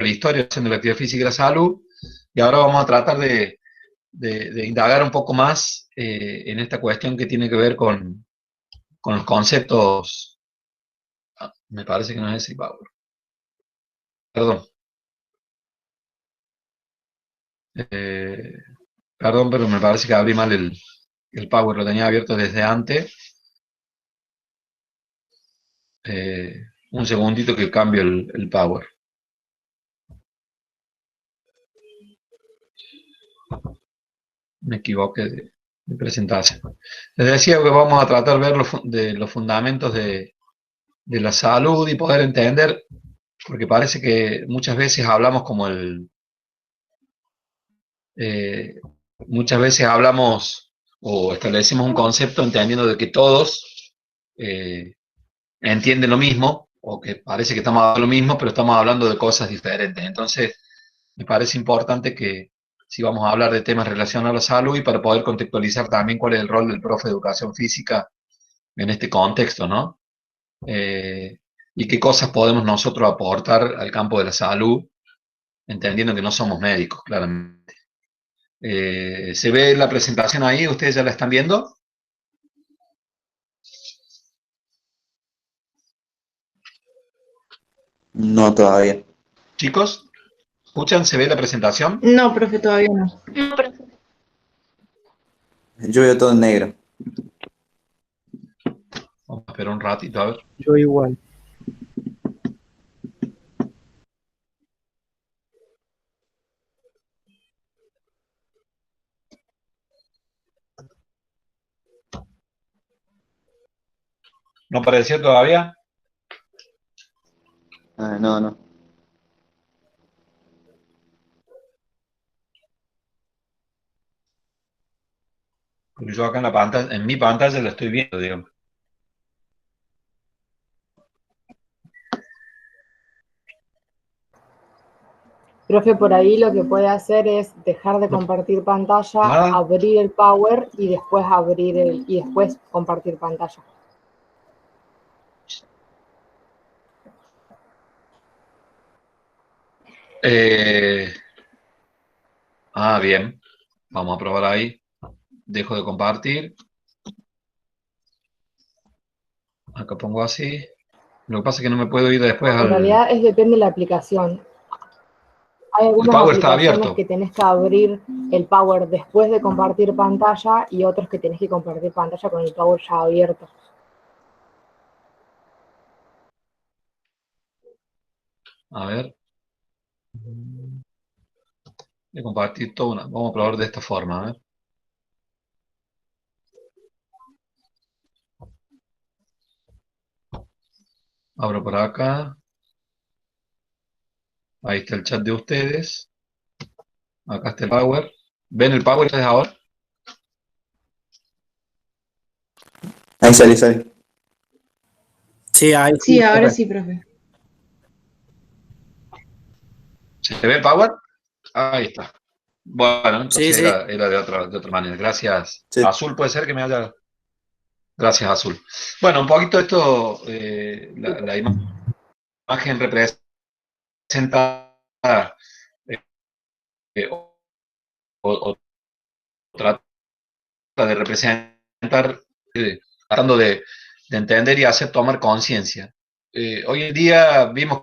la historia de la actividad física y la salud, y ahora vamos a tratar de indagar un poco más en esta cuestión que tiene que ver con los conceptos. Me parece que no es ese Power. Perdón. Eh, Perdón, pero me parece que abrí mal el Power, lo tenía abierto desde antes. Un segundito que cambio el Power. Me equivoqué de presentación. Les decía que vamos a tratar de ver los fundamentos de la salud y poder entender, porque parece que muchas veces hablamos como eh, muchas veces hablamos o establecemos un concepto entendiendo de que todos eh, entienden lo mismo, o que parece que estamos hablando lo mismo, pero estamos hablando de cosas diferentes. Entonces, me parece importante que si vamos a hablar de temas relacionados a la salud y para poder contextualizar también cuál es el rol del profe de educación física en este contexto, ¿no? Eh, y qué cosas podemos nosotros aportar al campo de la salud, entendiendo que no somos médicos, claramente. ¿Se ve la presentación ahí? ¿Ustedes ya la están viendo? No, todavía. Chicos, ¿escuchan? ¿Se ve la presentación? No, profe, todavía no. Yo veo todo en negro. Vamos a esperar un ratito, a ver. Yo igual. ¿No apareció todavía? Ah, no, no. Porque yo acá en la pantalla, en mi pantalla la estoy viendo, digamos. Profe, por ahí lo que puede hacer es dejar de No, compartir pantalla, nada. abrir el Power y después y después compartir pantalla. Bien. Vamos a probar ahí. Dejo de compartir. Acá pongo así. Lo que pasa es que no me puedo ir después En realidad depende de la aplicación. Hay El algunas Power está aplicaciones abierto. que tenés que abrir el Power después de compartir pantalla y otros que tenés que compartir pantalla con el Power ya abierto. A ver. Voy a compartir toda una. Vamos a probar de esta forma. A ver. Abro por acá. Ahí está el chat de ustedes. Acá está el Power. ¿Ven el Power ustedes ahora? Ahí sale, sale. Sí, ahí Sí, ahora sí, profe. ¿Se ve el Power? Ahí está. Bueno, Sí, entonces sí. era de otra manera. Gracias. Sí. Azul puede ser que me haya. Gracias, Azul. Bueno, un poquito esto, la imagen representa o, o trata de representar, tratando de entender y hacer tomar conciencia. Hoy en día vimos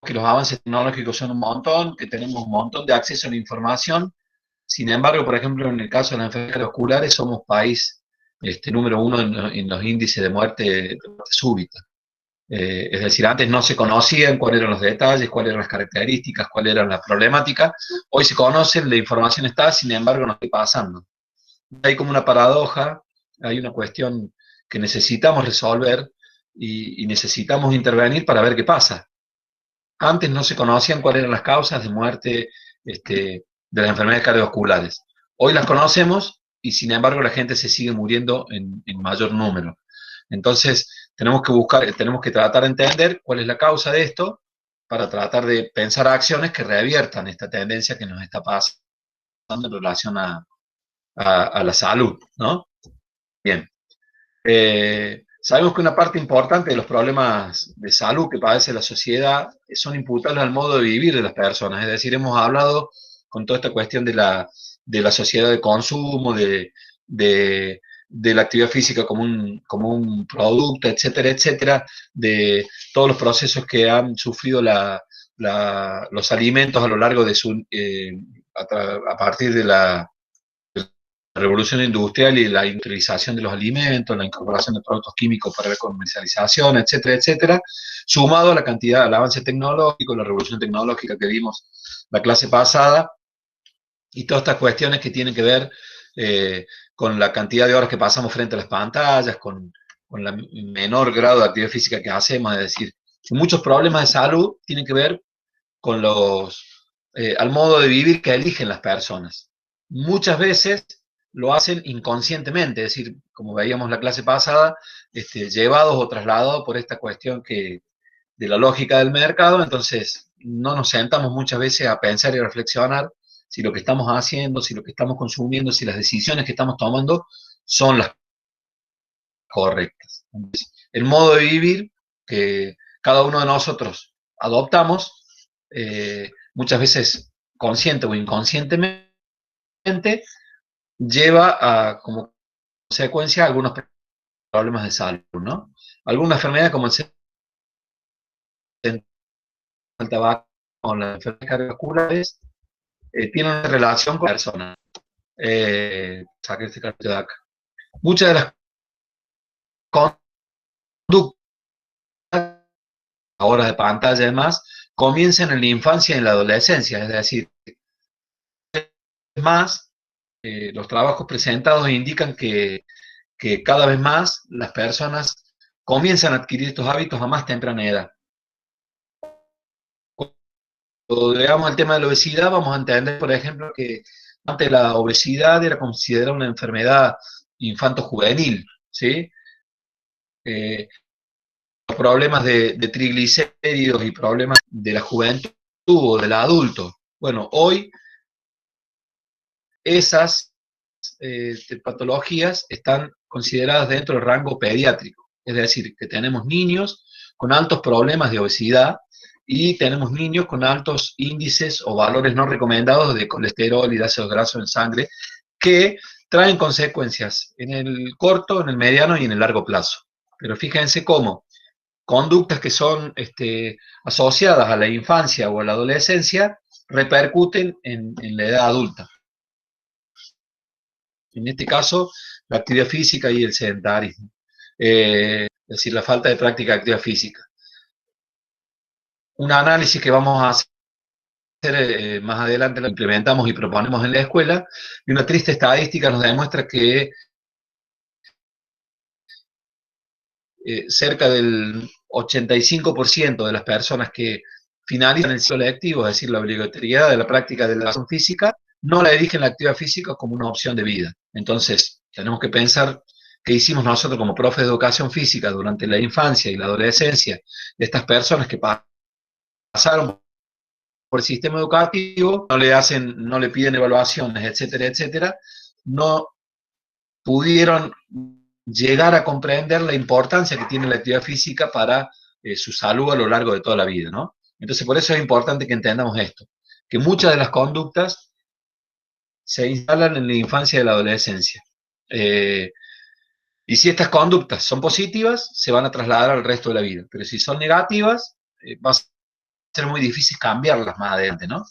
que los avances tecnológicos son un montón, que tenemos un montón de acceso a la información. Sin embargo, por ejemplo, en el caso de las enfermedades oculares, somos país número uno en los índices de muerte súbita. Es decir, antes no se conocían cuáles eran los detalles, cuáles eran las características, cuáles eran las problemáticas. Hoy se conocen, la información está, sin embargo, no está pasando. Hay como una paradoja, hay una cuestión que necesitamos resolver y necesitamos intervenir para ver qué pasa. Antes no se conocían cuáles eran las causas de muerte de las enfermedades cardiovasculares. Hoy las conocemos y sin embargo la gente se sigue muriendo en mayor número. Entonces tenemos que buscar, tenemos que tratar de entender cuál es la causa de esto para tratar de pensar acciones que reviertan esta tendencia que nos está pasando en relación a la salud, ¿no? Bien. Sabemos que una parte importante de los problemas de salud que padece la sociedad son imputables al modo de vivir de las personas. Es decir, hemos hablado con toda esta cuestión de la sociedad de consumo, de, de la actividad física como un producto, etcétera, etcétera, de todos los procesos que han sufrido los alimentos a lo largo de a partir de la revolución industrial y la industrialización de los alimentos, la incorporación de productos químicos para la comercialización, etcétera, etcétera, sumado a la cantidad, al avance tecnológico, la revolución tecnológica que vimos la clase pasada, y todas estas cuestiones que tienen que ver con la cantidad de horas que pasamos frente a las pantallas, con el menor grado de actividad física que hacemos, es decir, muchos problemas de salud tienen que ver con al modo de vivir que eligen las personas. Muchas veces lo hacen inconscientemente, es decir, como veíamos la clase pasada, llevados o trasladados por esta cuestión de la lógica del mercado, entonces no nos sentamos muchas veces a pensar y a reflexionar si lo que estamos haciendo, si lo que estamos consumiendo, si las decisiones que estamos tomando son las correctas. Entonces, el modo de vivir que cada uno de nosotros adoptamos, muchas veces consciente o inconscientemente, lleva a, como consecuencia, algunos problemas de salud, ¿no? Alguna enfermedad como el tabaco o las enfermedades cardiovasculares tienen una relación con la persona. Saque este cartelito de acá. Muchas de las conductas, horas de pantalla y demás, comienzan en la infancia y en la adolescencia, es decir, más, los trabajos presentados indican que cada vez más las personas comienzan a adquirir estos hábitos a más temprana edad. Cuando llegamos al tema de la obesidad, vamos a entender, por ejemplo, que antes la obesidad era considerada una enfermedad infanto-juvenil, ¿sí? Los problemas de triglicéridos y problemas de la juventud o del adulto. Bueno, hoy esas patologías están consideradas dentro del rango pediátrico, es decir, que tenemos niños con altos problemas de obesidad y tenemos niños con altos índices o valores no recomendados de colesterol y de ácidos grasos en sangre que traen consecuencias en el corto, en el mediano y en el largo plazo. Pero fíjense cómo conductas que son asociadas a la infancia o a la adolescencia repercuten en la edad adulta. En este caso, la actividad física y el sedentarismo. Es decir, la falta de práctica de actividad física. Un análisis que vamos a hacer más adelante, lo implementamos y proponemos en la escuela, y una triste estadística nos demuestra que cerca del 85% de las personas que finalizan el ciclo lectivo, es decir, la obligatoriedad de la práctica de la educación física, no la eligen la actividad física como una opción de vida. Entonces, tenemos que pensar qué hicimos nosotros como profes de educación física durante la infancia y la adolescencia de estas personas que pasaron por el sistema educativo, no le piden evaluaciones, etcétera, etcétera, no pudieron llegar a comprender la importancia que tiene la actividad física para su salud a lo largo de toda la vida, ¿no? Entonces, por eso es importante que entendamos esto, que muchas de las conductas se instalan en la infancia y la adolescencia. Y si estas conductas son positivas, se van a trasladar al resto de la vida. Pero si son negativas, va a ser muy difícil cambiarlas más adelante, ¿no?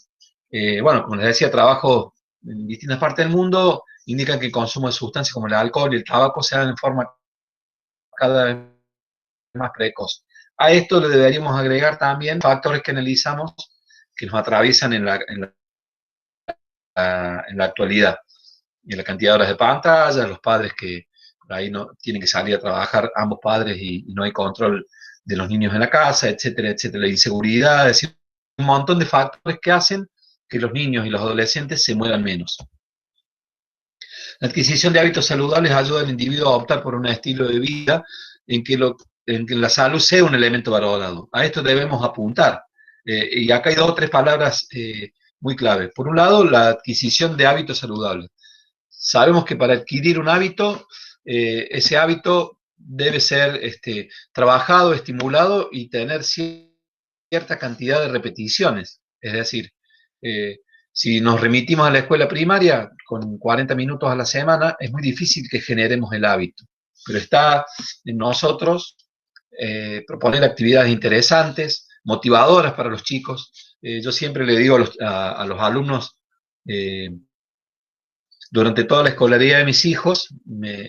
Bueno, como les decía, trabajo en distintas partes del mundo, indican que el consumo de sustancias como el alcohol y el tabaco se dan en forma cada vez más precoz. A esto le deberíamos agregar también factores que analizamos que nos atraviesan en la actualidad. Y la cantidad de horas de pantalla, los padres que por ahí no tienen que salir a trabajar, ambos padres, y no hay control de los niños en la casa, etcétera, etcétera, la inseguridad, es decir, un montón de factores que hacen que los niños y los adolescentes se muevan menos. La adquisición de hábitos saludables ayuda al individuo a optar por un estilo de vida en que la salud sea un elemento valorado. A esto debemos apuntar. Y acá hay dos o tres palabras muy claves. Por un lado, la adquisición de hábitos saludables. Sabemos que para adquirir un hábito, ese hábito debe ser trabajado, estimulado y tener cierta cantidad de repeticiones. Es decir, si nos remitimos a la escuela primaria con 40 minutos a la semana, es muy difícil que generemos el hábito. Pero está en nosotros proponer actividades interesantes, motivadoras para los chicos. Yo siempre le digo a los alumnos, durante toda la escolaridad de mis hijos,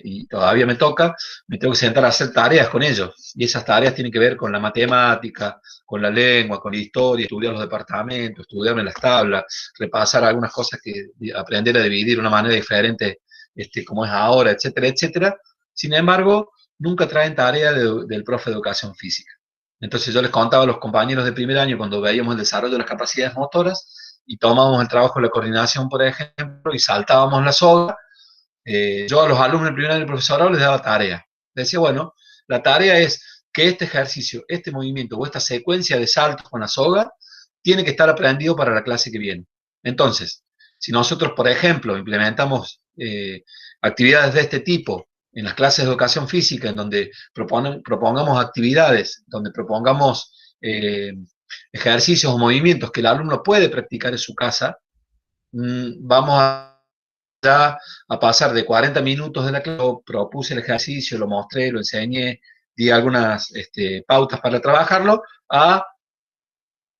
y todavía me toca, me tengo que sentar a hacer tareas con ellos. Y esas tareas tienen que ver con la matemática, con la lengua, con la historia, estudiar los departamentos, estudiarme las tablas, repasar algunas cosas aprender a dividir de una manera diferente, como es ahora, etcétera, etcétera. Sin embargo, nunca traen tarea del profe de educación física. Entonces yo les contaba a los compañeros de primer año cuando veíamos el desarrollo de las capacidades motoras, y tomábamos el trabajo de la coordinación, por ejemplo, y saltábamos la soga. Yo a los alumnos del primer año del profesorado les daba tarea. Les decía, bueno, la tarea es que este ejercicio, este movimiento o esta secuencia de saltos con la soga tiene que estar aprendido para la clase que viene. Entonces, si nosotros, por ejemplo, implementamos actividades de este tipo en las clases de educación física, en donde propongamos actividades, donde propongamos ejercicios o movimientos que el alumno puede practicar en su casa, vamos a pasar de 40 minutos de la clase, propuse el ejercicio, lo mostré, lo enseñé, di algunas pautas para trabajarlo, a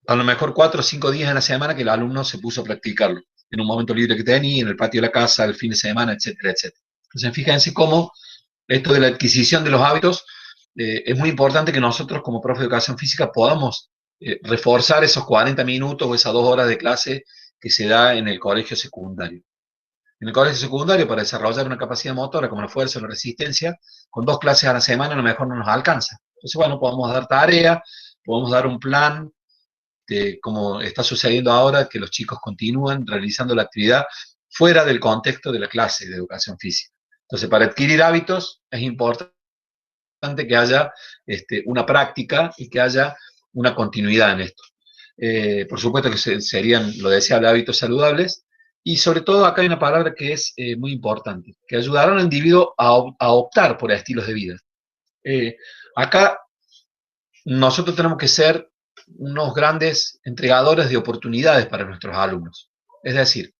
lo mejor 4 o 5 días en la semana que el alumno se puso a practicarlo, en un momento libre que tenía, en el patio de la casa, el fin de semana, etcétera, etcétera. Entonces, fíjense cómo esto de la adquisición de los hábitos es muy importante que nosotros como profe de educación física podamos reforzar esos 40 minutos o esas 2 horas de clase que se da en el colegio secundario. En el colegio secundario, para desarrollar una capacidad motora como la fuerza o la resistencia, con 2 clases a la semana a lo mejor no nos alcanza. Entonces, bueno, podemos dar tarea, podemos dar un plan, como está sucediendo ahora, que los chicos continúan realizando la actividad fuera del contexto de la clase de educación física. Entonces, para adquirir hábitos es importante que haya una práctica y que haya una continuidad en esto. Por supuesto que serían, lo deseable, hábitos saludables, y sobre todo acá hay una palabra que es muy importante, que ayudará al individuo a optar por estilos de vida. Acá nosotros tenemos que ser unos grandes entregadores de oportunidades para nuestros alumnos. Es decir,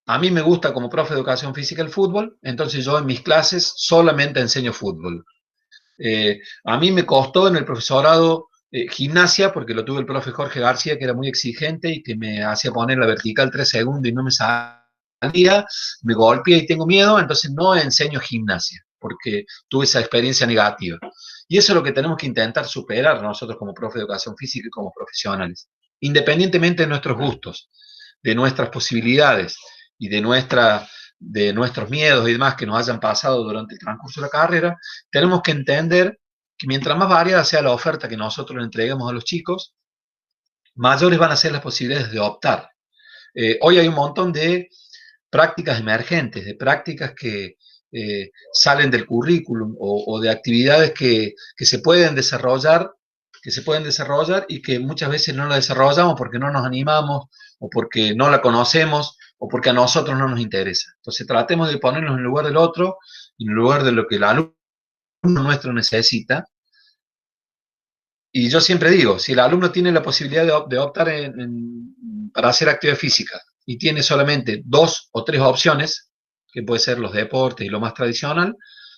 a mí me gusta como profe de educación física el fútbol, entonces yo en mis clases solamente enseño fútbol. A mí me costó en el profesorado gimnasia, porque lo tuve el profe Jorge García, que era muy exigente y que me hacía poner la vertical 3 segundos y no me salía, me golpeé y tengo miedo, entonces no enseño gimnasia, porque tuve esa experiencia negativa. Y eso es lo que tenemos que intentar superar nosotros como profe de educación física y como profesionales, independientemente de nuestros gustos, de nuestras posibilidades y de nuestros miedos y demás que nos hayan pasado durante el transcurso de la carrera. Tenemos que entender que mientras más variada sea la oferta que nosotros le entreguemos a los chicos, mayores van a ser las posibilidades de optar. Hoy hay un montón de prácticas emergentes, de prácticas que salen del currículum o de actividades que se pueden desarrollar, y que muchas veces no la desarrollamos porque no nos animamos o porque no la conocemos o porque a nosotros no nos interesa. Entonces tratemos de ponernos en el lugar del otro, en el lugar de lo que el alumno nuestro necesita. Y yo siempre digo, si el alumno tiene la posibilidad de optar para hacer actividad física y tiene solamente 2 o 3 opciones, que puede ser los deportes y lo más tradicional,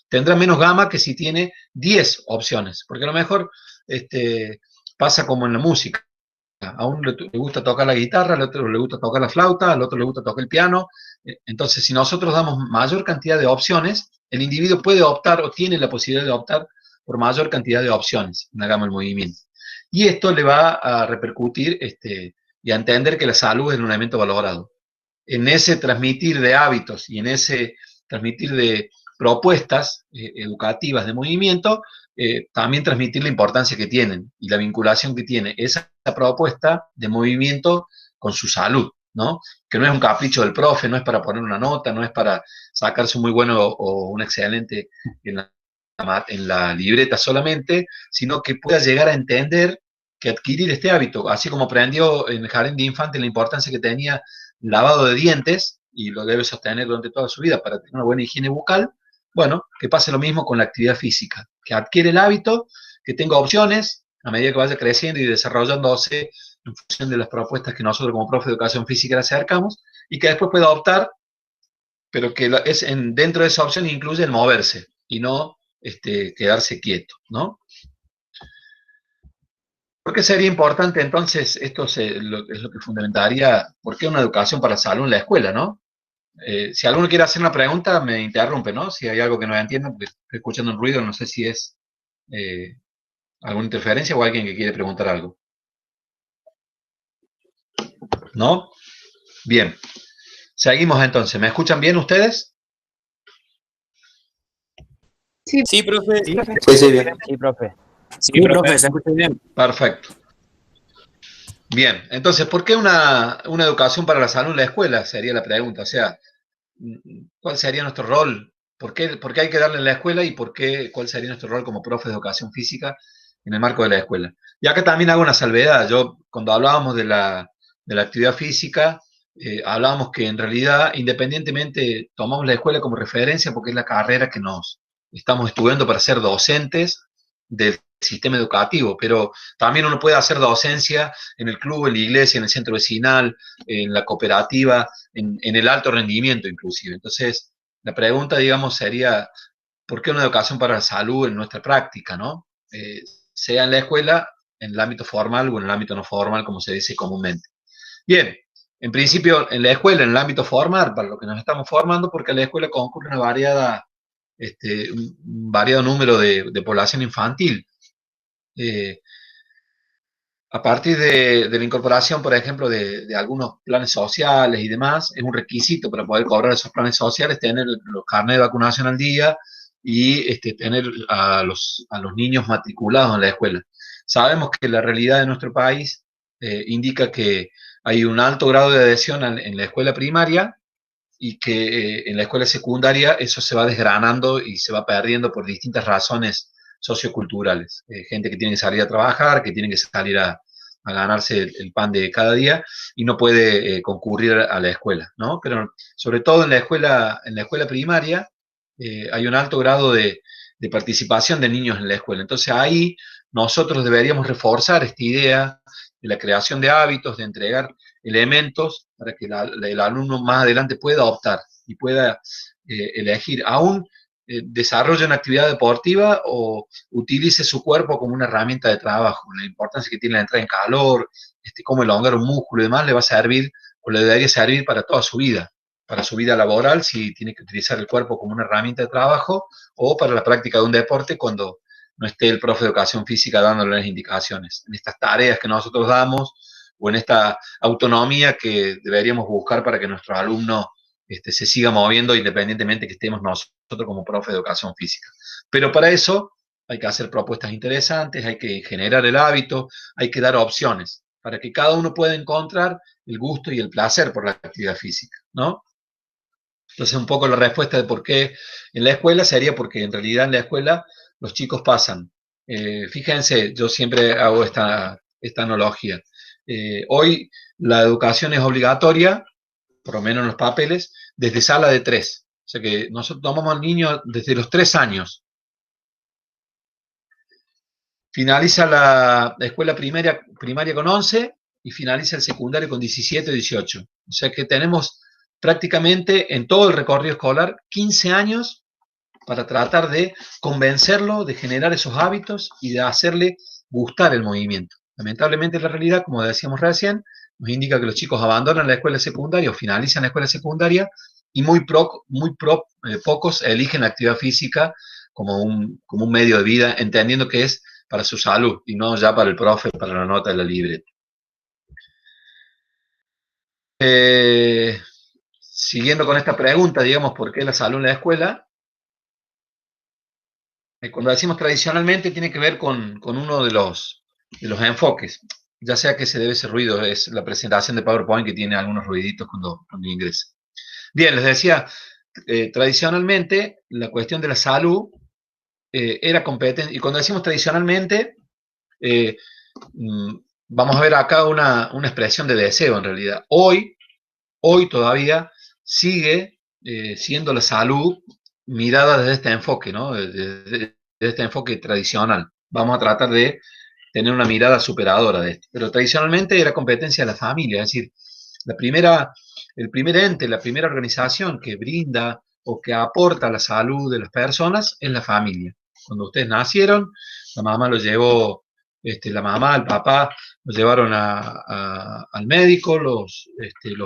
tendrá menos gama que si tiene 10 opciones, porque a lo mejor pasa como en la música. A uno le gusta tocar la guitarra, al otro le gusta tocar la flauta, al otro le gusta tocar el piano. Entonces, si nosotros damos mayor cantidad de opciones, el individuo puede optar o tiene la posibilidad de optar por mayor cantidad de opciones en la gama del movimiento. Y esto le va a repercutir y a entender que la salud es un elemento valorado. En ese transmitir de hábitos y en ese transmitir de propuestas educativas de movimiento, también transmitir la importancia que tienen y la vinculación que tiene esa propuesta de movimiento con su salud, ¿no? Que no es un capricho del profe, no es para poner una nota, no es para sacarse un muy bueno o un excelente en la libreta solamente, sino que pueda llegar a entender que adquirir este hábito, así como aprendió en el jardín de infantes la importancia que tenía lavado de dientes, y lo debe sostener durante toda su vida para tener una buena higiene bucal, Bueno, que pase lo mismo con la actividad física, que adquiere el hábito, que tenga opciones a medida que vaya creciendo y desarrollándose en función de las propuestas que nosotros como profe de educación física le acercamos, y que después pueda optar, pero que dentro de esa opción incluye el moverse y no quedarse quieto, ¿no? ¿Por qué sería importante entonces, es lo que fundamentaría, por qué una educación para la salud en la escuela, ¿no? Si alguno quiere hacer una pregunta, me interrumpe, ¿no? Si hay algo que no entiendo, porque estoy escuchando un ruido, no sé si es eh, alguna interferencia o alguien que quiere preguntar algo. ¿No? Bien. Seguimos entonces. ¿Me escuchan bien ustedes? Sí, profe. Sí, sí, bien. Sí, profe. Sí, profe, se escucha bien. Perfecto. Bien, entonces, ¿por qué una educación para la salud en la escuela? Sería la pregunta. O sea, ¿cuál sería nuestro rol? ¿Por qué hay que darle en la escuela y cuál sería nuestro rol como profe de educación física en el marco de la escuela? Y acá también hago una salvedad. Yo, cuando hablábamos de la actividad física, hablábamos que en realidad, independientemente, tomamos la escuela como referencia porque es la carrera que nos estamos estudiando para ser docentes del sistema educativo, pero también uno puede hacer docencia en el club, en la iglesia, en el centro vecinal, en la cooperativa, en el alto rendimiento inclusive. Entonces, la pregunta, digamos, sería, ¿por qué una educación para la salud en nuestra práctica, ¿no? Sea en la escuela, en el ámbito formal o en el ámbito no formal, como se dice comúnmente. Bien, en principio, en la escuela, en el ámbito formal, para lo que nos estamos formando, porque a la escuela concurre un variado número de población infantil. A partir de la incorporación, por ejemplo, de algunos planes sociales y demás, es un requisito para poder cobrar esos planes sociales tener los carnets de vacunación al día y tener a los niños matriculados en la escuela. Sabemos que la realidad de nuestro país indica que hay un alto grado de adhesión en la escuela primaria y que en la escuela secundaria eso se va desgranando y se va perdiendo por distintas razones socioculturales. Gente que tiene que salir a trabajar, que tiene que salir a ganarse el pan de cada día y no puede concurrir a la escuela, ¿no? Pero sobre todo en la escuela primaria hay un alto grado de participación de niños en la escuela. Entonces ahí nosotros deberíamos reforzar esta idea de la creación de hábitos, de entregar elementos para que el alumno más adelante pueda optar y pueda elegir, aún desarrolle una actividad deportiva o utilice su cuerpo como una herramienta de trabajo. La importancia que tiene la entrada en calor, cómo elongar un músculo y demás, le va a servir o le debería servir para toda su vida, para su vida laboral, si tiene que utilizar el cuerpo como una herramienta de trabajo, o para la práctica de un deporte cuando no esté el profe de educación física dándole las indicaciones. En estas tareas que nosotros damos, o en esta autonomía que deberíamos buscar para que nuestros alumnos se siga moviendo independientemente que estemos nosotros como profe de educación física. Pero para eso hay que hacer propuestas interesantes, hay que generar el hábito, hay que dar opciones para que cada uno pueda encontrar el gusto y el placer por la actividad física, ¿no? Entonces, un poco la respuesta de por qué en la escuela sería porque en realidad en la escuela los chicos pasan. Fíjense, yo siempre hago esta analogía. Hoy la educación es obligatoria, por lo menos en los papeles, desde sala de 3. O sea que nosotros tomamos al niño desde los 3 años. Finaliza la escuela primaria con 11 y finaliza el secundario con 17 o 18. O sea que tenemos prácticamente en todo el recorrido escolar 15 años para tratar de convencerlo, de generar esos hábitos y de hacerle gustar el movimiento. Lamentablemente la realidad, como decíamos recién, nos indica que los chicos abandonan la escuela secundaria o finalizan la escuela secundaria y pocos eligen la actividad física como un medio de vida, entendiendo que es para su salud y no ya para el profe, para la nota de la libreta. Siguiendo con esta pregunta, digamos, ¿por qué la salud en la escuela? Cuando decimos tradicionalmente, tiene que ver con uno de los enfoques, ya sea que se debe ese ruido, es la presentación de PowerPoint que tiene algunos ruiditos cuando ingresa. Bien, les decía, tradicionalmente la cuestión de la salud era competente, y cuando decimos tradicionalmente, vamos a ver acá una expresión de deseo en realidad. Hoy todavía sigue siendo la salud mirada desde este enfoque, ¿no? Desde este enfoque tradicional. Vamos a tratar de tener una mirada superadora de esto. Pero tradicionalmente era competencia de la familia, es decir, el primer ente, la primera organización que brinda o que aporta la salud de las personas es la familia. Cuando ustedes nacieron, la mamá lo llevó, la mamá, el papá, los llevaron al médico, los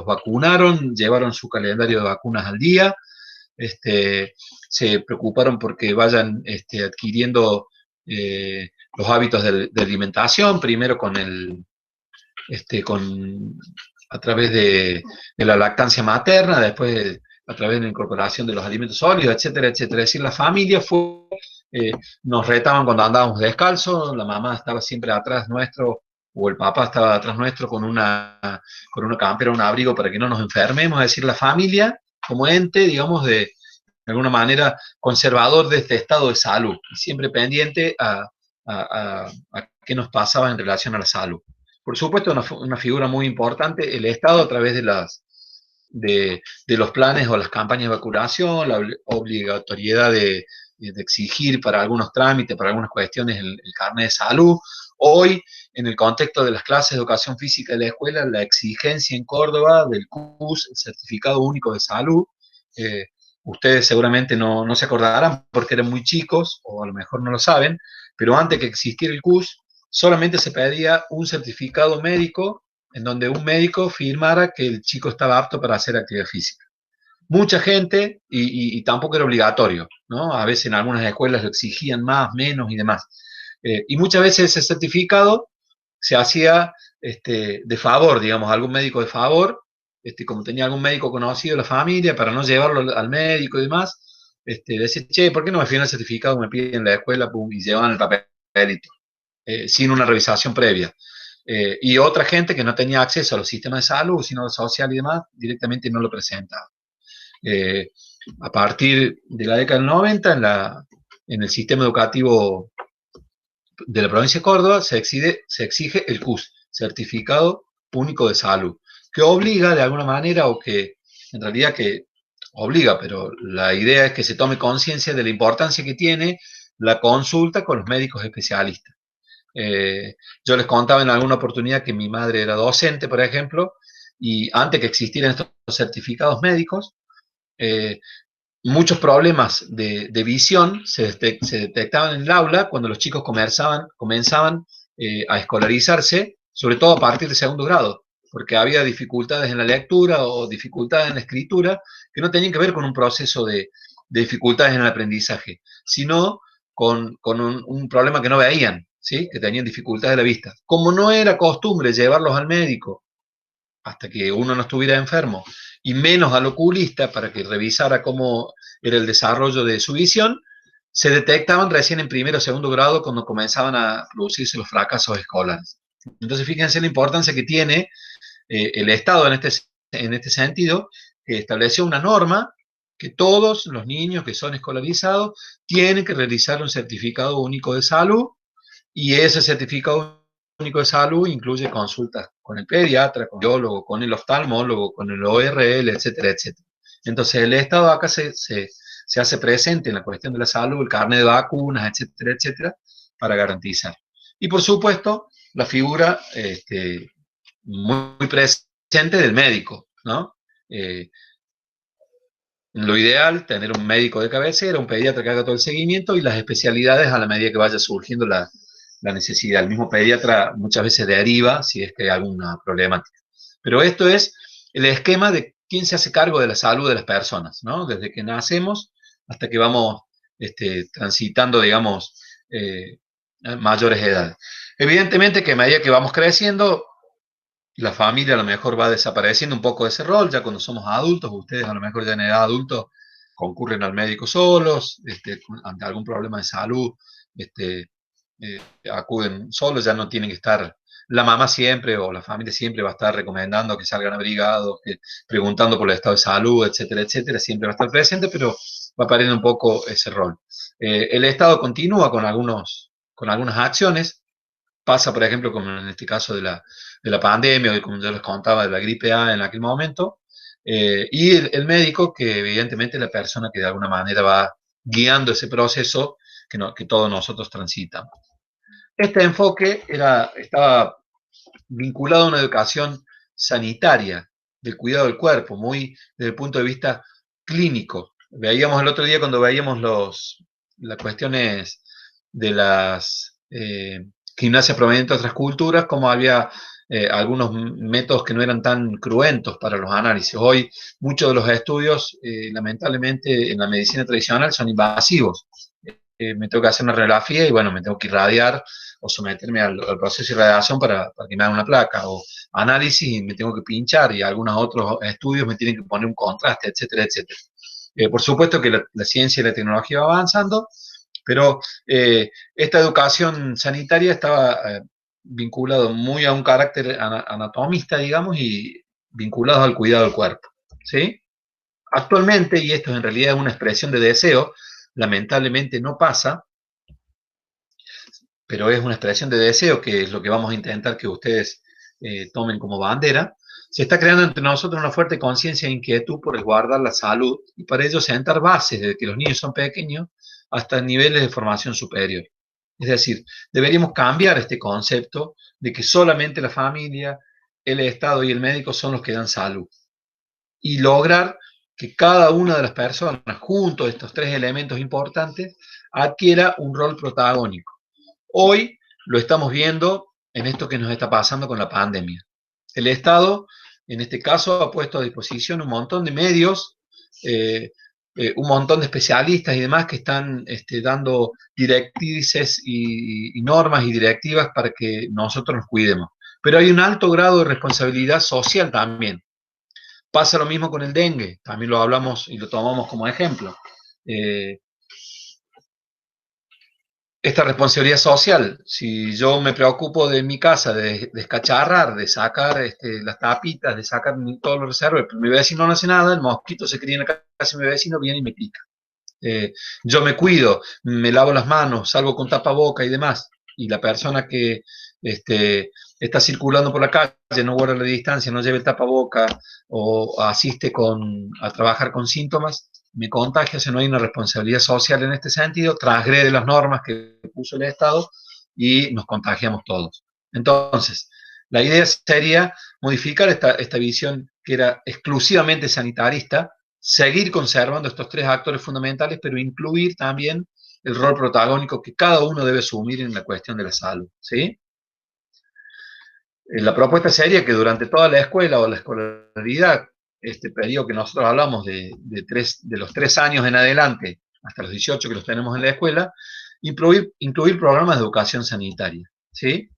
vacunaron, llevaron su calendario de vacunas al día, se preocuparon porque vayan adquiriendo los hábitos de alimentación, primero con a través de la lactancia materna, después a través de la incorporación de los alimentos sólidos, etcétera, etcétera. Es decir, la familia eh, nos retaban cuando andábamos descalzos, la mamá estaba siempre atrás nuestro, o el papá estaba atrás nuestro con una campera, un abrigo para que no nos enfermemos, es decir, la familia como ente, digamos, de alguna manera conservador de este estado de salud, siempre pendiente a qué nos pasaba en relación a la salud. Por supuesto, una figura muy importante, el Estado a través de los planes o las campañas de vacunación, la obligatoriedad de exigir para algunos trámites, para algunas cuestiones, el carnet de salud. Hoy, en el contexto de las clases de educación física de la escuela, la exigencia en Córdoba del CUS, el Certificado Único de Salud, ustedes seguramente no se acordarán porque eran muy chicos, o a lo mejor no lo saben, pero antes que existiera el CUS, solamente se pedía un certificado médico en donde un médico firmara que el chico estaba apto para hacer actividad física. Mucha gente, y tampoco era obligatorio, ¿no? A veces en algunas escuelas lo exigían más, menos y demás. Y muchas veces ese certificado se hacía de favor, digamos, algún médico de favor, como tenía algún médico conocido de la familia, para no llevarlo al médico y demás, decir, che, ¿por qué no me firman el certificado que me piden en la escuela? Pum, y llevaban el papelito, sin una revisación previa. Y otra gente que no tenía acceso a los sistemas de salud, sino social y demás, directamente no lo presentaba. A partir de la década del 90, en el sistema educativo de la provincia de Córdoba se exige el CUS, Certificado Único de Salud, que obliga de alguna manera, o que en realidad que obliga, pero la idea es que se tome conciencia de la importancia que tiene la consulta con los médicos especialistas. Yo les contaba en alguna oportunidad que mi madre era docente, por ejemplo, y antes que existieran estos certificados médicos, eh, muchos problemas de visión se detectaban en el aula cuando los chicos comenzaban a escolarizarse, sobre todo a partir de segundo grado, porque había dificultades en la lectura o dificultades en la escritura que no tenían que ver con un proceso de dificultades en el aprendizaje, sino con un problema que no veían, ¿sí? Que tenían dificultades de la vista. Como no era costumbre llevarlos al médico hasta que uno no estuviera enfermo, y menos al oculista para que revisara cómo era el desarrollo de su visión, se detectaban recién en primero o segundo grado cuando comenzaban a producirse los fracasos escolares. Entonces, fíjense la importancia que tiene el Estado en este sentido, que estableció una norma que todos los niños que son escolarizados tienen que realizar un certificado único de salud, y ese certificado único de salud incluye consultas con el pediatra, con el biólogo, con el oftalmólogo, con el ORL, etcétera, etcétera. Entonces el Estado acá se hace presente en la cuestión de la salud, el carnet de vacunas, etcétera, etcétera, para garantizar. Y por supuesto, la figura muy presente del médico, ¿no? Lo ideal, tener un médico de cabecera, un pediatra que haga todo el seguimiento, y las especialidades a la medida que vaya surgiendo la necesidad. El mismo pediatra muchas veces deriva si es que hay alguna problemática. Pero esto es el esquema de quién se hace cargo de la salud de las personas, ¿no? Desde que nacemos hasta que vamos transitando, digamos, mayores edades. Evidentemente que a medida que vamos creciendo, la familia a lo mejor va desapareciendo un poco de ese rol, ya cuando somos adultos, ustedes a lo mejor ya en edad adulto concurren al médico solos, ante algún problema de salud, acuden solos, ya no tienen que estar, la mamá siempre o la familia siempre va a estar recomendando que salgan abrigados, preguntando por el estado de salud, etcétera, etcétera, siempre va a estar presente, pero va perdiendo un poco ese rol. El Estado continúa con algunas acciones, pasa por ejemplo como en este caso de la pandemia, o como yo les contaba de la gripe A en aquel momento, Y el médico, que evidentemente es la persona que de alguna manera va guiando ese proceso que todos nosotros transitamos. Este enfoque estaba vinculado a una educación sanitaria, del cuidado del cuerpo, muy desde el punto de vista clínico. Veíamos el otro día cuando veíamos las cuestiones de las gimnasia provenientes de otras culturas, como había algunos métodos que no eran tan cruentos para los análisis. Hoy muchos de los estudios, lamentablemente, en la medicina tradicional son invasivos. Me tengo que hacer una radiografía y bueno, me tengo que irradiar o someterme al proceso de irradiación para que me hagan una placa, o análisis y me tengo que pinchar, y algunos otros estudios me tienen que poner un contraste, etcétera, etcétera. Por supuesto que la ciencia y la tecnología va avanzando, pero esta educación sanitaria estaba vinculado muy a un carácter anatomista, digamos, y vinculado al cuidado del cuerpo, ¿sí? Actualmente, y esto en realidad es una expresión de deseo, lamentablemente no pasa, pero es una expresión de deseo, que es lo que vamos a intentar que ustedes tomen como bandera. Se está creando entre nosotros una fuerte conciencia e inquietud por resguardar la salud, y para ello sentar bases desde que los niños son pequeños hasta niveles de formación superior. Es decir, deberíamos cambiar este concepto de que solamente la familia, el Estado y el médico son los que dan salud, y lograr que cada una de las personas, junto a estos tres elementos importantes, adquiera un rol protagónico. Hoy lo estamos viendo en esto que nos está pasando con la pandemia. El Estado, en este caso, ha puesto a disposición un montón de medios, un montón de especialistas y demás que están dando directrices y normas y directivas para que nosotros nos cuidemos. Pero hay un alto grado de responsabilidad social también. Pasa lo mismo con el dengue, también lo hablamos y lo tomamos como ejemplo. Esta responsabilidad social, si yo me preocupo de mi casa, de descacharrar, de sacar las tapitas, de sacar todos los reservos, mi vecino no hace nada, el mosquito se cría en la casa de mi vecino, viene y me pica. Yo me cuido, me lavo las manos, salgo con tapaboca y demás, y la persona que está circulando por la calle, no guarda la distancia, no lleva el tapaboca o asiste a trabajar con síntomas, me contagia. Si no hay una responsabilidad social en este sentido, transgrede las normas que puso el Estado y nos contagiamos todos. Entonces, la idea sería modificar esta visión que era exclusivamente sanitarista, seguir conservando estos tres actores fundamentales, pero incluir también el rol protagónico que cada uno debe asumir en la cuestión de la salud, ¿sí? La propuesta sería que durante toda la escuela o la escolaridad, este periodo que nosotros hablamos de los 3 años en adelante, hasta los 18 que los tenemos en la escuela, incluir programas de educación sanitaria, ¿sí?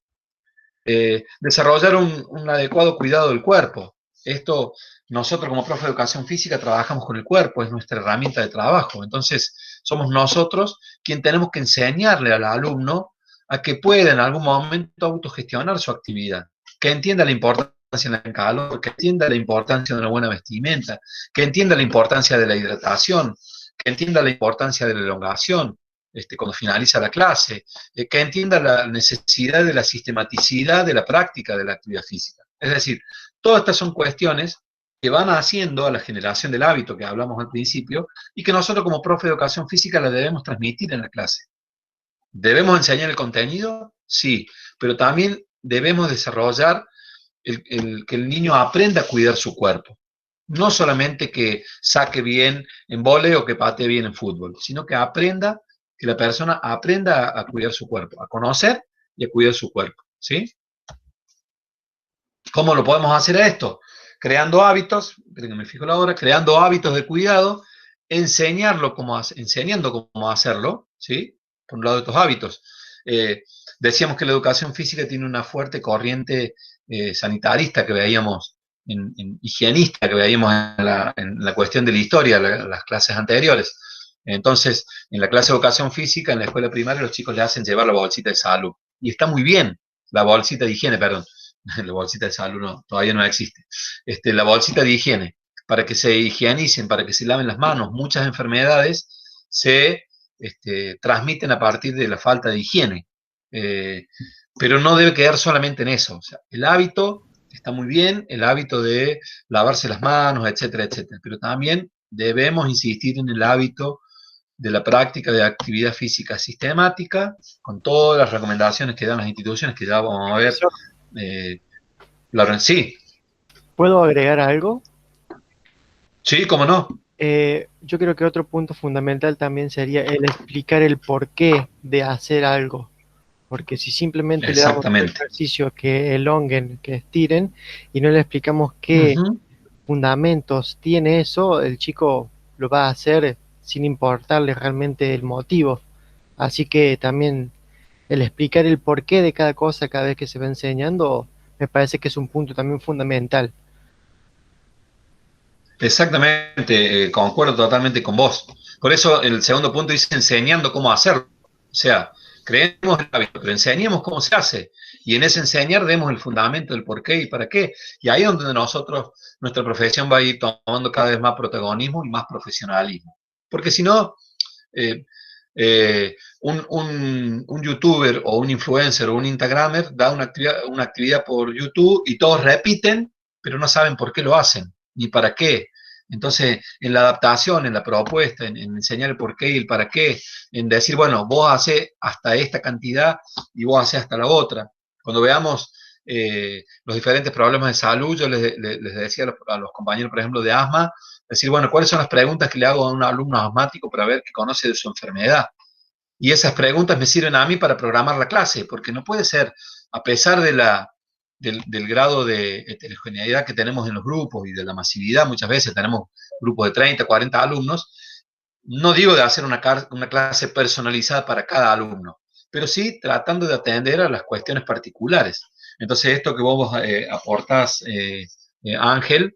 Desarrollar un adecuado cuidado del cuerpo. Esto, nosotros como profe de educación física trabajamos con el cuerpo, es nuestra herramienta de trabajo. Entonces, somos nosotros quien tenemos que enseñarle al alumno a que pueda en algún momento autogestionar su actividad, que entienda la importancia del calor, que entienda la importancia de una buena vestimenta, que entienda la importancia de la hidratación, que entienda la importancia de la elongación cuando finaliza la clase, que entienda la necesidad de la sistematicidad de la práctica de la actividad física. Es decir, todas estas son cuestiones que van haciendo a la generación del hábito que hablamos al principio, y que nosotros como profe de educación física la debemos transmitir en la clase. ¿Debemos enseñar el contenido? Sí, pero también debemos desarrollar que el niño aprenda a cuidar su cuerpo. No solamente que saque bien en vóley o que patee bien en fútbol, sino que la persona aprenda a cuidar su cuerpo, a conocer y a cuidar su cuerpo, ¿sí? ¿Cómo lo podemos hacer esto? Creando hábitos, me fijo la hora, creando hábitos de cuidado, enseñando cómo hacerlo, ¿sí? Por un lado, estos hábitos. Decíamos que la educación física tiene una fuerte corriente sanitarista que veíamos, higienista que veíamos en la cuestión de la historia, las clases anteriores. Entonces, en la clase de educación física, en la escuela primaria, los chicos le hacen llevar la bolsita de salud. Y está muy bien, la bolsita de higiene, perdón. La bolsita de salud todavía no existe. La bolsita de higiene, para que se higienicen, para que se laven las manos. Muchas enfermedades se transmiten a partir de la falta de higiene. Pero no debe quedar solamente en eso. O sea, el hábito está muy bien el hábito de lavarse las manos, etcétera, etcétera, pero también debemos insistir en el hábito de la práctica de actividad física sistemática, con todas las recomendaciones que dan las instituciones, que ya vamos a ver. Sí. ¿Puedo agregar algo? Sí, cómo no. Yo creo que otro punto fundamental también sería el explicar el porqué de hacer algo. Porque si simplemente le damos un ejercicio que elonguen, que estiren, y no le explicamos qué fundamentos tiene eso, el chico lo va a hacer sin importarle realmente el motivo. Así que también el explicar el porqué de cada cosa cada vez que se va enseñando, me parece que es un punto también fundamental. Exactamente, concuerdo totalmente con vos. Por eso el segundo punto dice enseñando cómo hacerlo. O sea, creemos el hábito, pero enseñemos cómo se hace. Y en ese enseñar demos el fundamento del por qué y para qué. Y ahí es donde nuestra profesión va a ir tomando cada vez más protagonismo y más profesionalismo. Porque si no, un youtuber o un influencer o un instagramer da una actividad por YouTube y todos repiten, pero no saben por qué lo hacen, ni para qué. Entonces, en la adaptación, en la propuesta, en enseñar el por qué y el para qué, en decir, bueno, vos hacés hasta esta cantidad y vos hacés hasta la otra. Cuando veamos los diferentes problemas de salud, yo les decía a los compañeros, por ejemplo, de asma, decir, bueno, ¿cuáles son las preguntas que le hago a un alumno asmático para ver qué conoce de su enfermedad? Y esas preguntas me sirven a mí para programar la clase, porque no puede ser, a pesar del grado de heterogeneidad que tenemos en los grupos y de la masividad, muchas veces tenemos grupos de 30, 40 alumnos, no digo de hacer una clase personalizada para cada alumno, pero sí tratando de atender a las cuestiones particulares. Entonces, esto que vos aportás, Ángel,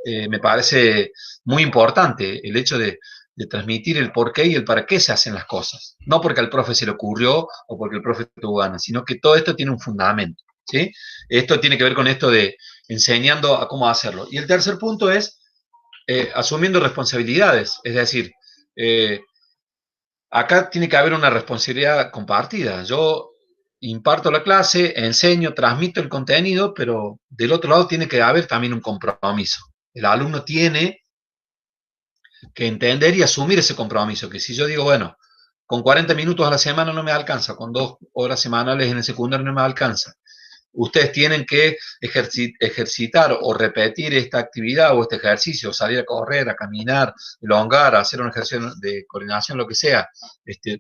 me parece muy importante, el hecho de transmitir el por qué y el para qué se hacen las cosas. No porque al profe se le ocurrió o porque el profe tuvo ganas, sino que todo esto tiene un fundamento, ¿sí? Esto tiene que ver con esto de enseñando a cómo hacerlo. Y el tercer punto es asumiendo responsabilidades, es decir, acá tiene que haber una responsabilidad compartida. Yo imparto la clase, enseño, transmito el contenido, pero del otro lado tiene que haber también un compromiso. El alumno tiene que entender y asumir ese compromiso, que si yo digo, bueno, con 40 minutos a la semana no me alcanza, con 2 horas semanales en el secundario no me alcanza. Ustedes tienen que ejercitar o repetir esta actividad o este ejercicio, salir a correr, a caminar, elongar, a hacer un ejercicio de coordinación, lo que sea,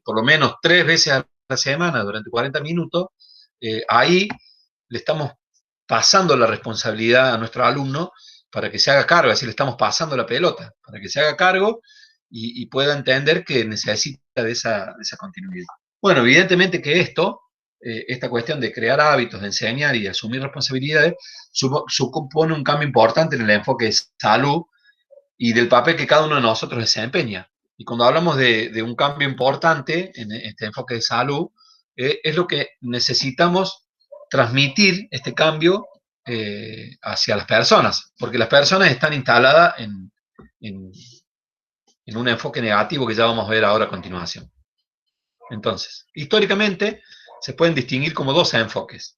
por lo menos 3 veces a la semana durante 40 minutos, ahí le estamos pasando la responsabilidad a nuestro alumno para que se haga cargo, es decir, le estamos pasando la pelota, para que se haga cargo y pueda entender que necesita de esa continuidad. Bueno, evidentemente que esta cuestión de crear hábitos, de enseñar y asumir responsabilidades, supone un cambio importante en el enfoque de salud y del papel que cada uno de nosotros desempeña. Y cuando hablamos de un cambio importante en este enfoque de salud, es lo que necesitamos transmitir este cambio hacia las personas, porque las personas están instaladas en un enfoque negativo que ya vamos a ver ahora a continuación. Entonces, históricamente se pueden distinguir como 2 enfoques.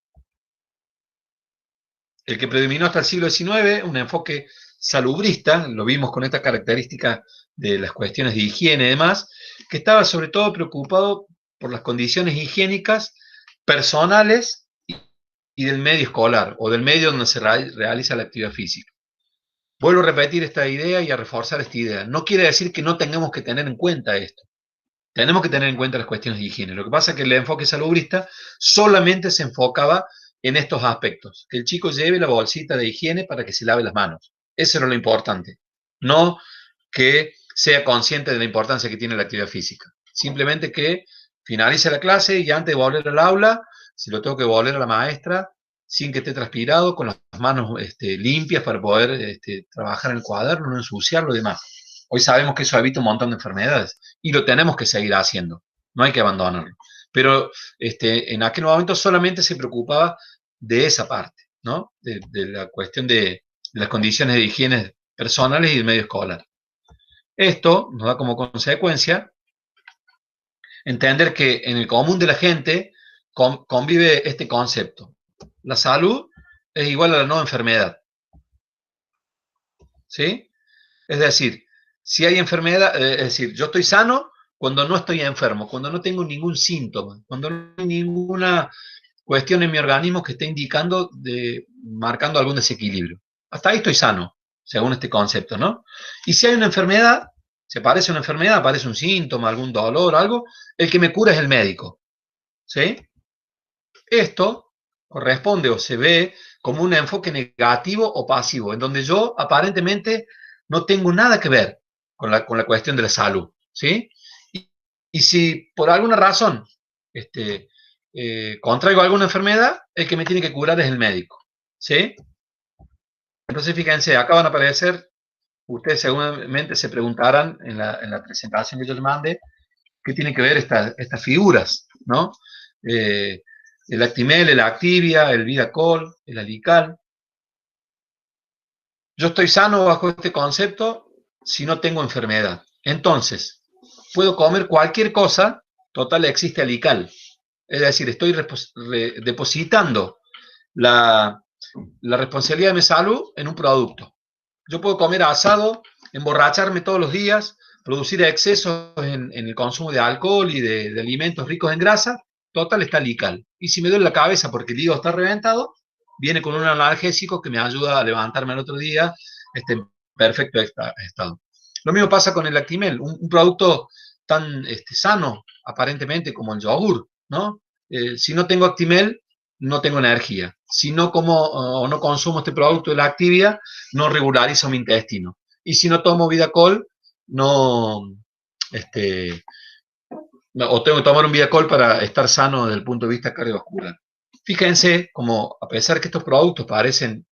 El que predominó hasta el siglo XIX, un enfoque salubrista, lo vimos con esta característica de las cuestiones de higiene y demás, que estaba sobre todo preocupado por las condiciones higiénicas personales y del medio escolar, o del medio donde se realiza la actividad física. Vuelvo a repetir esta idea y a reforzar esta idea. No quiere decir que no tengamos que tener en cuenta esto. Tenemos que tener en cuenta las cuestiones de higiene. Lo que pasa es que el enfoque salubrista solamente se enfocaba en estos aspectos. Que el chico lleve la bolsita de higiene para que se lave las manos. Eso era lo importante. No que sea consciente de la importancia que tiene la actividad física. Simplemente que finalice la clase y antes de volver al aula, si lo tengo que volver a la maestra, sin que esté transpirado, con las manos limpias para poder trabajar en el cuaderno, no ensuciarlo y demás. Hoy sabemos que eso evita un montón de enfermedades y lo tenemos que seguir haciendo, no hay que abandonarlo. Pero en aquel momento solamente se preocupaba de esa parte, ¿no? De la cuestión de las condiciones de higiene personales y del medio escolar. Esto nos da como consecuencia entender que en el común de la gente convive este concepto. La salud es igual a la no enfermedad. ¿Sí? Es decir, si hay enfermedad, es decir, yo estoy sano cuando no estoy enfermo, cuando no tengo ningún síntoma, cuando no hay ninguna cuestión en mi organismo que esté indicando, marcando algún desequilibrio. Hasta ahí estoy sano, según este concepto, ¿no? Y si hay una enfermedad, si aparece una enfermedad, aparece un síntoma, algún dolor, algo, el que me cura es el médico, ¿sí? Esto corresponde o se ve como un enfoque negativo o pasivo, en donde yo aparentemente no tengo nada que ver con la cuestión de la salud, ¿sí? Y si por alguna razón contraigo alguna enfermedad, el que me tiene que curar es el médico, ¿sí? Entonces, fíjense, acá van a aparecer, ustedes seguramente se preguntarán en la presentación que yo les mande, qué tiene que ver estas figuras, ¿no? El Actimel, el Activia, el Vidacol, el Alical. Yo estoy sano bajo este concepto si no tengo enfermedad. Entonces, puedo comer cualquier cosa, total existe Alical. Es decir, estoy depositando la responsabilidad de mi salud en un producto. Yo puedo comer asado, emborracharme todos los días, producir excesos en el consumo de alcohol y de alimentos ricos en grasa, total está Alical. Y si me duele la cabeza porque el hígado está reventado, viene con un analgésico que me ayuda a levantarme el otro día en perfecto estado. Lo mismo pasa con el Actimel, un producto tan sano, aparentemente, como el yogur, ¿no? Si no tengo Actimel, no tengo energía. Si no como o no consumo este producto de la Activia, no regularizo mi intestino. Y si no tomo Vidacol, no, o tengo que tomar un Vidacol para estar sano desde el punto de vista cardiovascular. Fíjense como, a pesar que estos productos parecen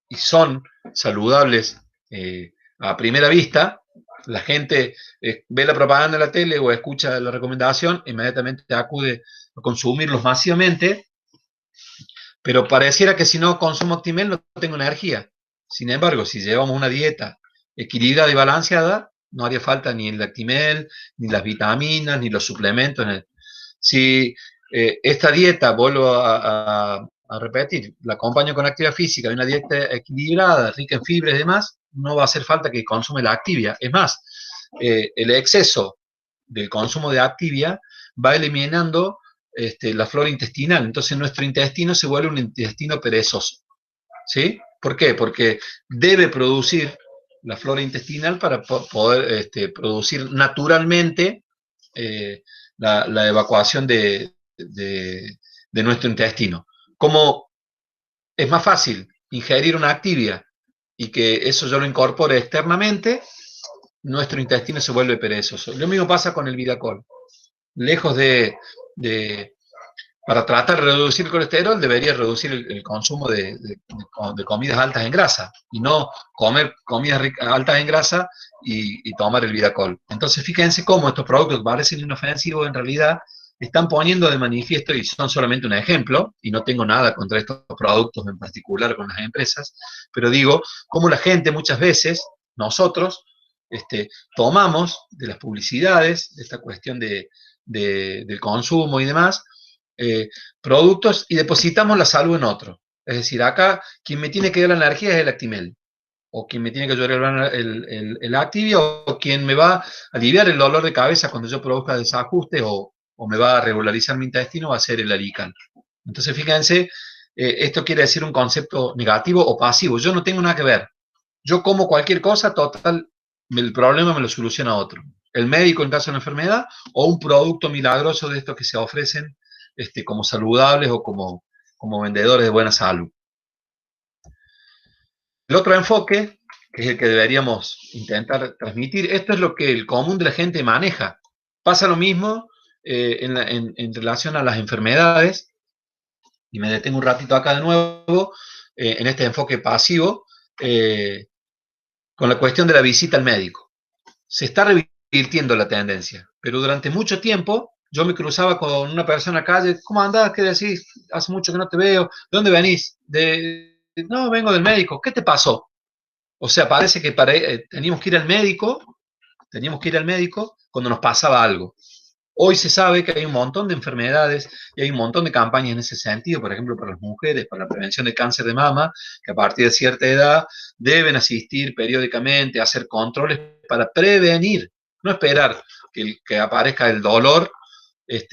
y son saludables a primera vista, la gente ve la propaganda en la tele o escucha la recomendación, inmediatamente acude a consumirlos masivamente, pero pareciera que si no consumo Actimel no tengo energía. Sin embargo, si llevamos una dieta equilibrada y balanceada, no haría falta ni el Actimel, ni las vitaminas, ni los suplementos. Si esta dieta, vuelvo a repetir, la acompaño con actividad física y una dieta equilibrada, rica en fibra y demás, no va a hacer falta que consume la Activia. Es más, el exceso del consumo de Activia va eliminando la flora intestinal. Entonces nuestro intestino se vuelve un intestino perezoso. ¿Sí? ¿Por qué? Porque debe producir la flora intestinal para poder producir naturalmente la evacuación de nuestro intestino. Como es más fácil ingerir una Activia y que eso yo lo incorpore externamente, nuestro intestino se vuelve perezoso. Lo mismo pasa con el Vidacol. Lejos para tratar de reducir el colesterol, debería reducir el consumo de comidas altas en grasa y no comer comidas altas en grasa y tomar el Vidacol. Entonces, fíjense cómo estos productos que parecen inofensivos en realidad están poniendo de manifiesto, y son solamente un ejemplo, y no tengo nada contra estos productos en particular con las empresas, pero digo, cómo la gente muchas veces, nosotros, tomamos de las publicidades, de esta cuestión del consumo y demás, productos y depositamos la salud en otro. Es decir, acá quien me tiene que dar la energía es el Actimel, o quien me tiene que ayudar el Activia, o quien me va a aliviar el dolor de cabeza cuando yo produzca desajuste, o me va a regularizar mi intestino, va a ser el Alical. Entonces, fíjense, esto quiere decir un concepto negativo o pasivo. Yo no tengo nada que ver. Yo como cualquier cosa, total, el problema me lo soluciona otro. El médico en caso de una enfermedad, o un producto milagroso de estos que se ofrecen como saludables o como vendedores de buena salud. El otro enfoque, que es el que deberíamos intentar transmitir, esto es lo que el común de la gente maneja. Pasa lo mismo en relación a las enfermedades, y me detengo un ratito acá de nuevo, en este enfoque pasivo, con la cuestión de la visita al médico. Se está revirtiendo la tendencia, pero durante mucho tiempo yo me cruzaba con una persona acá, ¿cómo andás? ¿Qué decís? Hace mucho que no te veo. ¿De dónde venís? No, vengo del médico. ¿Qué te pasó? O sea, parece que teníamos que ir al médico cuando nos pasaba algo. Hoy se sabe que hay un montón de enfermedades y hay un montón de campañas en ese sentido, por ejemplo, para las mujeres, para la prevención de cáncer de mama, que a partir de cierta edad deben asistir periódicamente a hacer controles para prevenir, no esperar que aparezca el dolor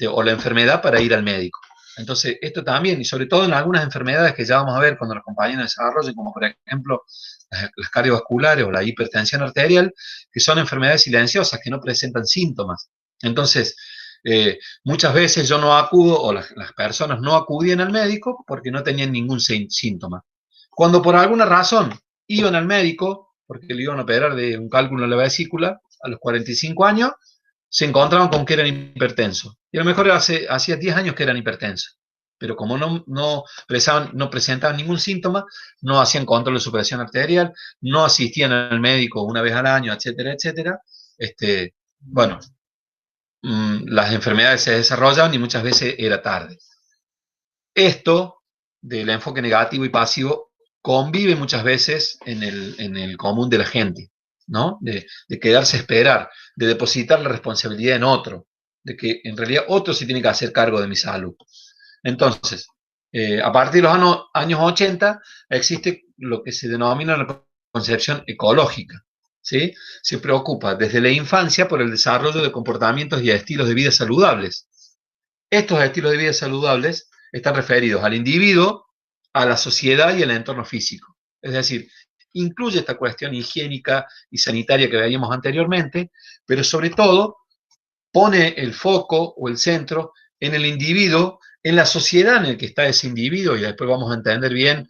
o la enfermedad para ir al médico. Entonces, esto también, y sobre todo en algunas enfermedades que ya vamos a ver cuando las compañías desarrollen, como por ejemplo las cardiovasculares o la hipertensión arterial, que son enfermedades silenciosas que no presentan síntomas. Entonces, muchas veces yo no acudo, o las personas no acudían al médico porque no tenían ningún síntoma. Cuando por alguna razón iban al médico, porque le iban a operar de un cálculo en la vesícula a los 45 años, se encontraban con que eran hipertensos. Y a lo mejor hacía 10 años que eran hipertensos. Pero como no presentaban ningún síntoma, no hacían control de su presión arterial, no asistían al médico una vez al año, etcétera, etcétera, bueno, las enfermedades se desarrollan y muchas veces era tarde. Esto del enfoque negativo y pasivo convive muchas veces en el común de la gente, ¿no? De quedarse a esperar, de depositar la responsabilidad en otro, de que en realidad otro se tiene que hacer cargo de mi salud. Entonces, a partir de los años 80 existe lo que se denomina la concepción ecológica, ¿sí? Se preocupa desde la infancia por el desarrollo de comportamientos y estilos de vida saludables. Estos estilos de vida saludables están referidos al individuo, a la sociedad y al entorno físico. Es decir, incluye esta cuestión higiénica y sanitaria que veíamos anteriormente, pero sobre todo pone el foco o el centro en el individuo, en la sociedad en la que está ese individuo, y después vamos a entender bien,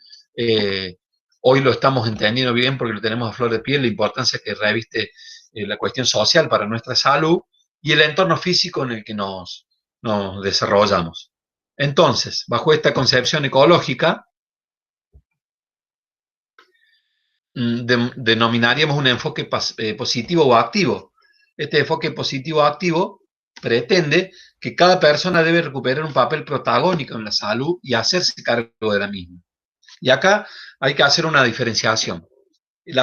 hoy lo estamos entendiendo bien porque lo tenemos a flor de piel, la importancia que reviste la cuestión social para nuestra salud y el entorno físico en el que nos desarrollamos. Entonces, bajo esta concepción ecológica, denominaríamos un enfoque positivo o activo. Este enfoque positivo o activo pretende que cada persona debe recuperar un papel protagónico en la salud y hacerse cargo de la misma. Y acá hay que hacer una diferenciación. El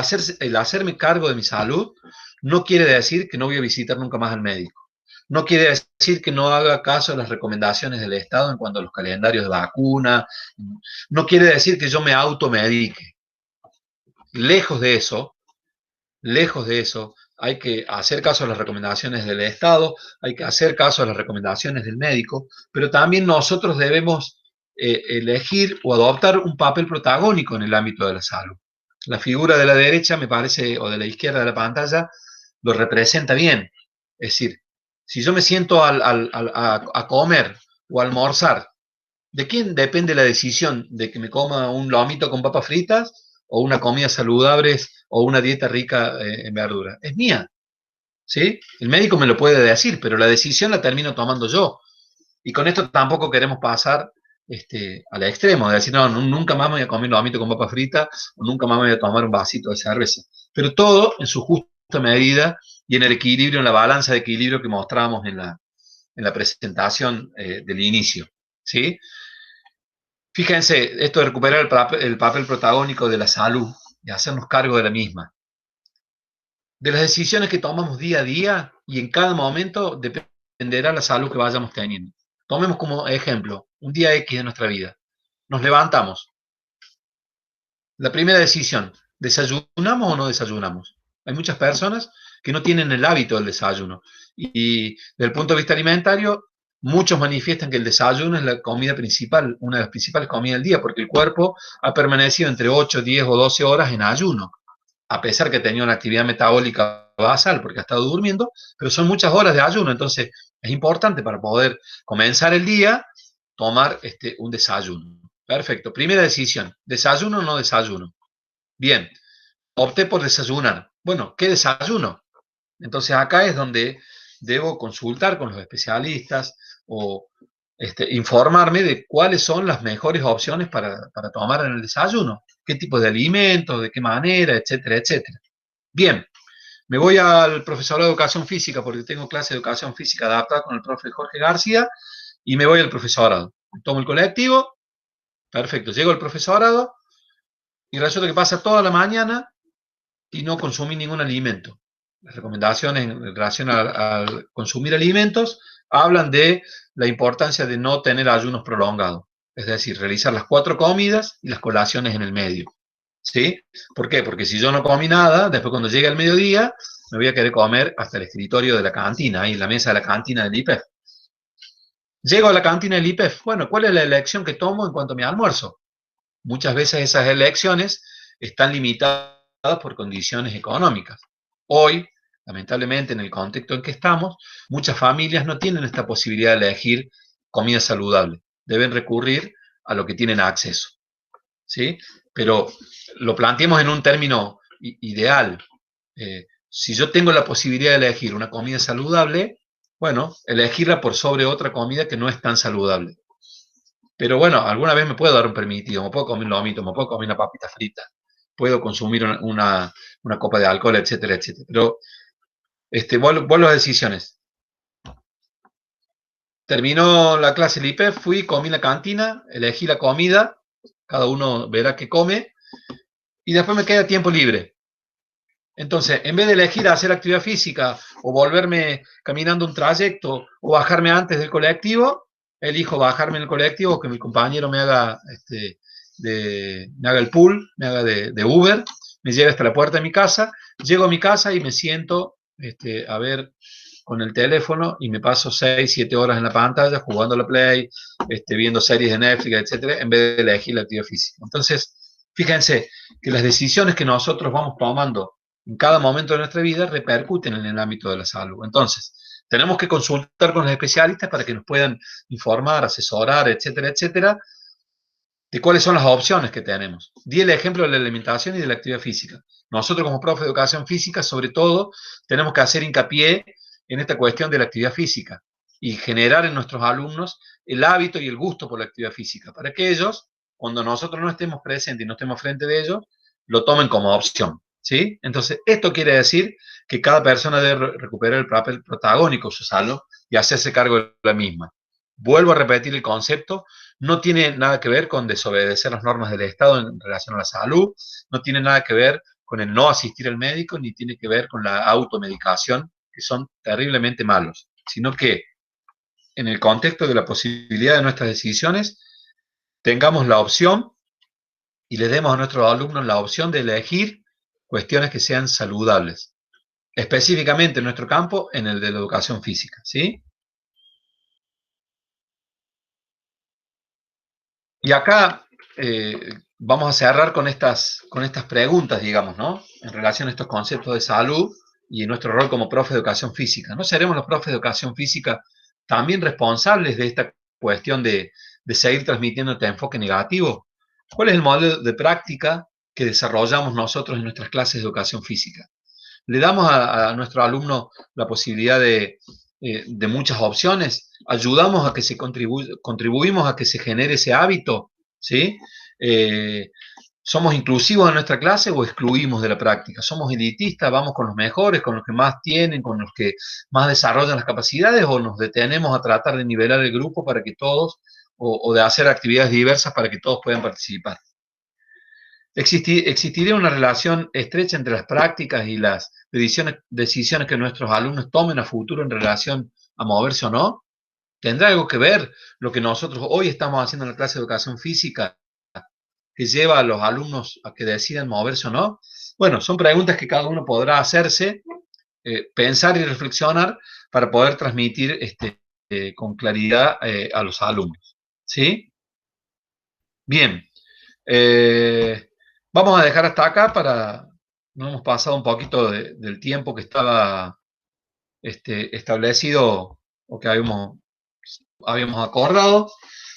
hacerme cargo de mi salud no quiere decir que no voy a visitar nunca más al médico. No quiere decir que no haga caso a las recomendaciones del Estado en cuanto a los calendarios de vacuna. No quiere decir que yo me automedique. Lejos de eso, hay que hacer caso a las recomendaciones del Estado, hay que hacer caso a las recomendaciones del médico, pero también nosotros debemos elegir o adoptar un papel protagónico en el ámbito de la salud. La figura de la derecha, me parece, o de la izquierda de la pantalla, lo representa bien. Es decir, si yo me siento a comer o a almorzar, ¿de quién depende la decisión de que me coma un lomito con papas fritas o una comida saludable o una dieta rica en verdura? Es mía, ¿sí? El médico me lo puede decir, pero la decisión la termino tomando yo. Y con esto tampoco queremos pasar al extremo, de decir, no, nunca más me voy a comer un lomito con papas fritas o nunca más me voy a tomar un vasito de cerveza. Pero todo en su justa medida y en el equilibrio, en la balanza de equilibrio que mostrábamos en la presentación del inicio, ¿sí? Fíjense, esto de recuperar el papel protagónico de la salud y hacernos cargo de la misma. De las decisiones que tomamos día a día y en cada momento dependerá la salud que vayamos teniendo. Tomemos como ejemplo un día X de nuestra vida. Nos levantamos. La primera decisión, ¿desayunamos o no desayunamos? Hay muchas personas que no tienen el hábito del desayuno. Y desde el punto de vista alimentario, muchos manifiestan que el desayuno es la comida principal, una de las principales comidas del día, porque el cuerpo ha permanecido entre 8, 10 o 12 horas en ayuno, a pesar que tenía una actividad metabólica basal, porque ha estado durmiendo, pero son muchas horas de ayuno, entonces es importante para poder comenzar el día, tomar un desayuno. Perfecto, primera decisión, ¿desayuno o no desayuno? Bien, opté por desayunar. Bueno, ¿qué desayuno? Entonces acá es donde debo consultar con los especialistas o informarme de cuáles son las mejores opciones para tomar en el desayuno, qué tipo de alimentos, de qué manera, etcétera, etcétera. Bien, me voy al profesorado de educación física porque tengo clase de educación física adaptada con el profe Jorge García y me voy al profesorado. Tomo el colectivo, perfecto, llego al profesorado y resulta que pasa toda la mañana y no consumí ningún alimento. Las recomendaciones en relación a consumir alimentos hablan de la importancia de no tener ayunos prolongados, es decir, realizar las 4 comidas y las colaciones en el medio, ¿sí? ¿Por qué? Porque si yo no comí nada, después cuando llegue el mediodía, me voy a querer comer hasta el escritorio de la cantina, ahí en la mesa de la cantina del IPEF. Llego a la cantina del IPEF, bueno, ¿cuál es la elección que tomo en cuanto a mi almuerzo? Muchas veces esas elecciones están limitadas por condiciones económicas. Hoy, lamentablemente, en el contexto en que estamos, muchas familias no tienen esta posibilidad de elegir comida saludable. Deben recurrir a lo que tienen acceso, ¿sí? Pero lo planteemos en un término ideal. Si yo tengo la posibilidad de elegir una comida saludable, bueno, elegirla por sobre otra comida que no es tan saludable. Pero bueno, alguna vez me puedo dar un permitido, me puedo comer un lomito, me puedo comer una papita frita, puedo consumir una copa de alcohol, etcétera, etcétera. Pero vuelvo a las decisiones. Terminó la clase del IPEF, fui, comí en la cantina, elegí la comida, cada uno verá qué come, y después me queda tiempo libre. Entonces, en vez de elegir hacer actividad física, o volverme caminando un trayecto, o bajarme antes del colectivo, elijo bajarme en el colectivo, que mi compañero me haga, me haga el pool, me haga de Uber, me lleve hasta la puerta de mi casa, llego a mi casa y me siento a ver con el teléfono y me paso 6, 7 horas en la pantalla jugando a la Play, viendo series de Netflix, etcétera, en vez de elegir la actividad física. Entonces, fíjense que las decisiones que nosotros vamos tomando en cada momento de nuestra vida repercuten en el ámbito de la salud. Entonces, tenemos que consultar con los especialistas para que nos puedan informar, asesorar, etcétera, etcétera, de cuáles son las opciones que tenemos. Di el ejemplo de la alimentación y de la actividad física. Nosotros como profe de educación física, sobre todo, tenemos que hacer hincapié en esta cuestión de la actividad física y generar en nuestros alumnos el hábito y el gusto por la actividad física, para que ellos, cuando nosotros no estemos presentes y no estemos frente de ellos, lo tomen como opción, ¿sí? Entonces, esto quiere decir que cada persona debe recuperar el papel protagónico de su salud y hacerse cargo de la misma. Vuelvo a repetir el concepto, no tiene nada que ver con desobedecer las normas del Estado en relación a la salud, no tiene nada que ver con el no asistir al médico, ni tiene que ver con la automedicación, que son terriblemente malos, sino que en el contexto de la posibilidad de nuestras decisiones, tengamos la opción y le demos a nuestros alumnos la opción de elegir cuestiones que sean saludables, específicamente en nuestro campo, en el de la educación física, ¿sí? Y acá vamos a cerrar con estas preguntas, digamos, ¿no? En relación a estos conceptos de salud y nuestro rol como profe de educación física. ¿No seremos los profes de educación física también responsables de esta cuestión de seguir transmitiendo este enfoque negativo? ¿Cuál es el modelo de práctica que desarrollamos nosotros en nuestras clases de educación física? ¿Le damos a nuestro alumno la posibilidad de muchas opciones? ¿Ayudamos a que se contribuimos a que se genere ese hábito? ¿Sí? ¿Somos inclusivos en nuestra clase o excluimos de la práctica? ¿Somos elitistas, vamos con los mejores, con los que más tienen, con los que más desarrollan las capacidades, o nos detenemos a tratar de nivelar el grupo para que todos, o de hacer actividades diversas para que todos puedan participar? ¿Existiría una relación estrecha entre las prácticas y las decisiones que nuestros alumnos tomen a futuro en relación a moverse o no? ¿Tendrá algo que ver lo que nosotros hoy estamos haciendo en la clase de educación física que lleva a los alumnos a que decidan moverse o no? Bueno, son preguntas que cada uno podrá hacerse, pensar y reflexionar para poder transmitir con claridad a los alumnos, ¿sí? Bien. Vamos a dejar hasta acá no hemos pasado un poquito del tiempo que estaba establecido o que habíamos acordado.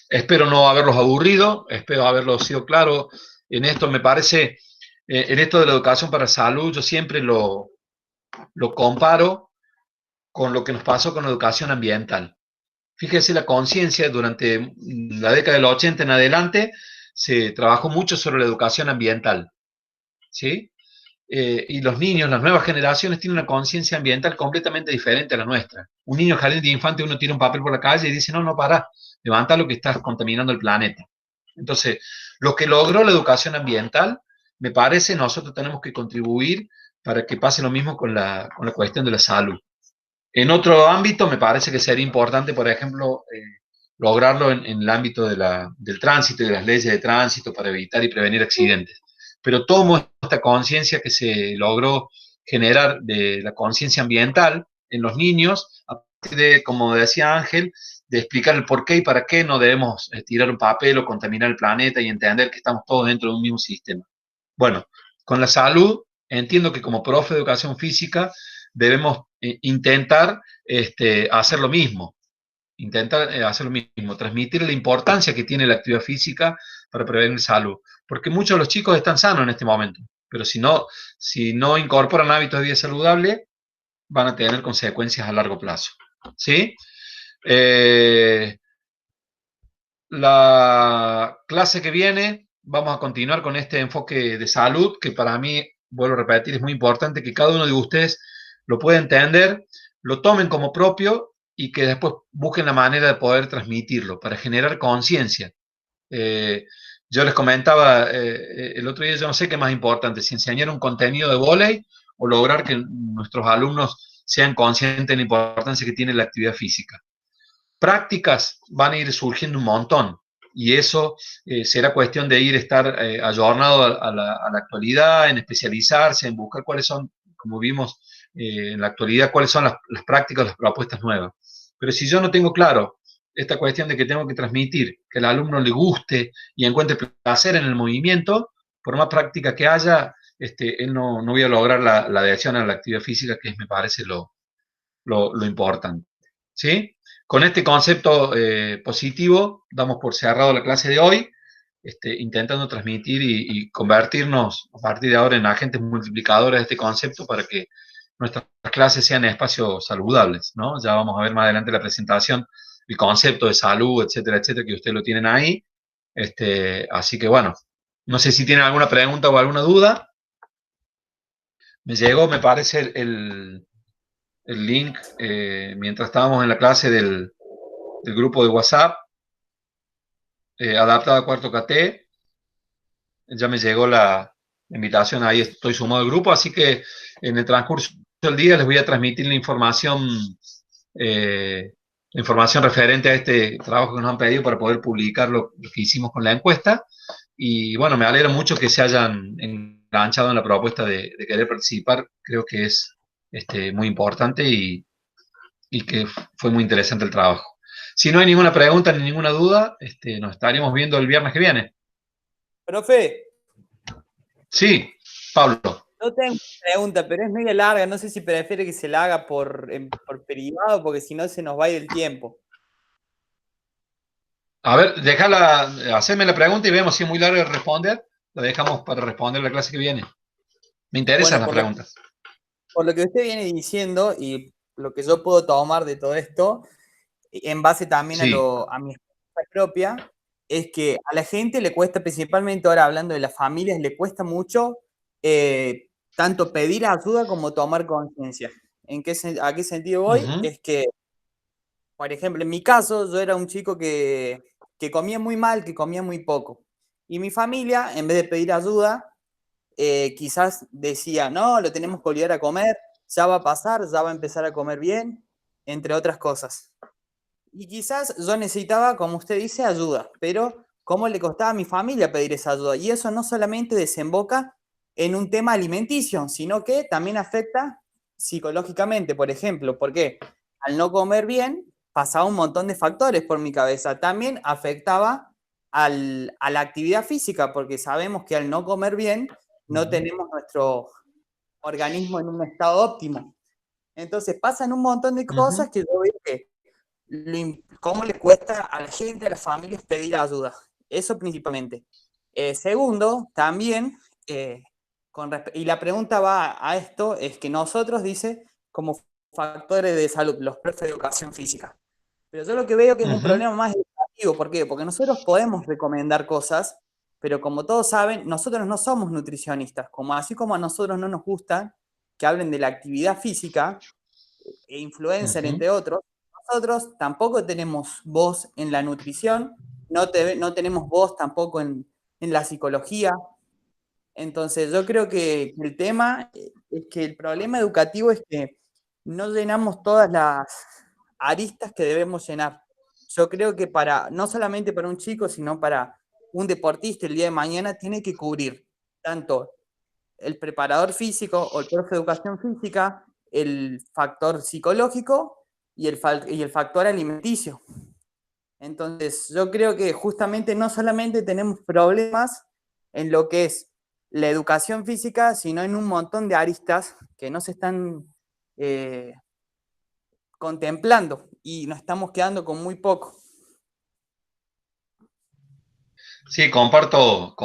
Espero no haberlos aburrido, espero haberlos sido claro en esto. Me parece, en esto de la educación para salud, yo siempre lo comparo con lo que nos pasó con la educación ambiental. Fíjese la conciencia, durante la década del 80 en adelante, se trabajó mucho sobre la educación ambiental, ¿sí? Y los niños, las nuevas generaciones, tienen una conciencia ambiental completamente diferente a la nuestra. Un niño en jardín de infante, uno tira un papel por la calle y dice, no, pará, levanta lo que estás contaminando el planeta. Entonces, lo que logró la educación ambiental, me parece, nosotros tenemos que contribuir para que pase lo mismo con la cuestión de la salud. En otro ámbito me parece que sería importante, por ejemplo, lograrlo en el ámbito del tránsito y de las leyes de tránsito para evitar y prevenir accidentes. Pero tomo esta conciencia que se logró generar de la conciencia ambiental en los niños, a partir de, como decía Ángel, de explicar el por qué y para qué no debemos tirar un papel o contaminar el planeta y entender que estamos todos dentro de un mismo sistema. Bueno, con la salud, entiendo que como profe de educación física debemos intentar hacer lo mismo, transmitir la importancia que tiene la actividad física para prevenir salud, porque muchos de los chicos están sanos en este momento, pero si no incorporan hábitos de vida saludable, van a tener consecuencias a largo plazo, ¿sí? La clase que viene vamos a continuar con este enfoque de salud, que para mí, vuelvo a repetir, es muy importante que cada uno de ustedes lo pueda entender, lo tomen como propio y que después busquen la manera de poder transmitirlo para generar conciencia. Yo les comentaba el otro día, yo no sé qué es más importante, si enseñar un contenido de vóley o lograr que nuestros alumnos sean conscientes de la importancia que tiene la actividad física. Prácticas van a ir surgiendo un montón y eso será cuestión de estar ayornado a la actualidad, en especializarse, en buscar cuáles son, como vimos en la actualidad, cuáles son las prácticas, las propuestas nuevas. Pero si yo no tengo claro esta cuestión de que tengo que transmitir, que al alumno le guste y encuentre placer en el movimiento, por más práctica que haya, él no voy a lograr la adhesión a la actividad física, que me parece lo importante. ¿Sí? Con este concepto positivo, damos por cerrado la clase de hoy, intentando transmitir y convertirnos a partir de ahora en agentes multiplicadores de este concepto para que nuestras clases sean espacios saludables, ¿no? Ya vamos a ver más adelante la presentación, el concepto de salud, etcétera, etcétera, que ustedes lo tienen ahí. Así que bueno, no sé si tienen alguna pregunta o alguna duda. Me llegó, me parece, el link mientras estábamos en la clase del grupo de WhatsApp, adaptada a cuarto KT. Ya me llegó la invitación, ahí estoy sumado al grupo, así que en el transcurso del día les voy a transmitir la información referente a este trabajo que nos han pedido para poder publicar lo que hicimos con la encuesta. Y bueno, me alegra mucho que se hayan enganchado en la propuesta de querer participar. Creo que es muy importante y que fue muy interesante el trabajo. Si no hay ninguna pregunta ni ninguna duda, nos estaremos viendo el viernes que viene. Profe. Sí, Pablo. No tengo una pregunta, pero es media larga. No sé si prefiere que se la haga por privado, porque si no se nos va a ir el tiempo. A ver, hacerme la pregunta y vemos si es muy larga de responder. La dejamos para responder la clase que viene. Me interesan las preguntas. Por lo que usted viene diciendo y lo que yo puedo tomar de todo esto, en base también a mi experiencia propia, es que a la gente le cuesta, principalmente ahora hablando de las familias, le cuesta mucho tanto pedir ayuda como tomar conciencia. ¿A qué sentido voy? Es que, por ejemplo, en mi caso, yo era un chico que comía muy mal, que comía muy poco. Y mi familia, en vez de pedir ayuda, quizás decía, no, lo tenemos que olvidar a comer, ya va a pasar, ya va a empezar a comer bien, entre otras cosas. Y quizás yo necesitaba, como usted dice, ayuda, pero ¿cómo le costaba a mi familia pedir esa ayuda? Y eso no solamente desemboca en un tema alimenticio, sino que también afecta psicológicamente, por ejemplo, porque al no comer bien pasaba un montón de factores por mi cabeza. También afectaba a la actividad física, porque sabemos que al no comer bien no tenemos nuestro organismo en un estado óptimo. Entonces pasan un montón de cosas que yo veo que cómo le cuesta a la gente, a las familias pedir ayuda. Eso principalmente. Segundo, también, y la pregunta va a esto, es que nosotros, dice, como factores de salud, los profes de educación física. Pero yo lo que veo que es un problema más educativo. ¿Por qué? Porque nosotros podemos recomendar cosas, pero como todos saben, nosotros no somos nutricionistas. Así como a nosotros no nos gusta que hablen de la actividad física, e influencer, entre otros, nosotros tampoco tenemos voz en la nutrición, no tenemos voz tampoco en la psicología. Entonces yo creo que el tema es que el problema educativo es que no llenamos todas las aristas que debemos llenar. Yo creo que no solamente para un chico, sino para un deportista el día de mañana, tiene que cubrir tanto el preparador físico o el profe de educación física, el factor psicológico y el factor alimenticio. Entonces, yo creo que justamente no solamente tenemos problemas en lo que es la educación física, sino en un montón de aristas que no se están contemplando y nos estamos quedando con muy poco. Sí, comparto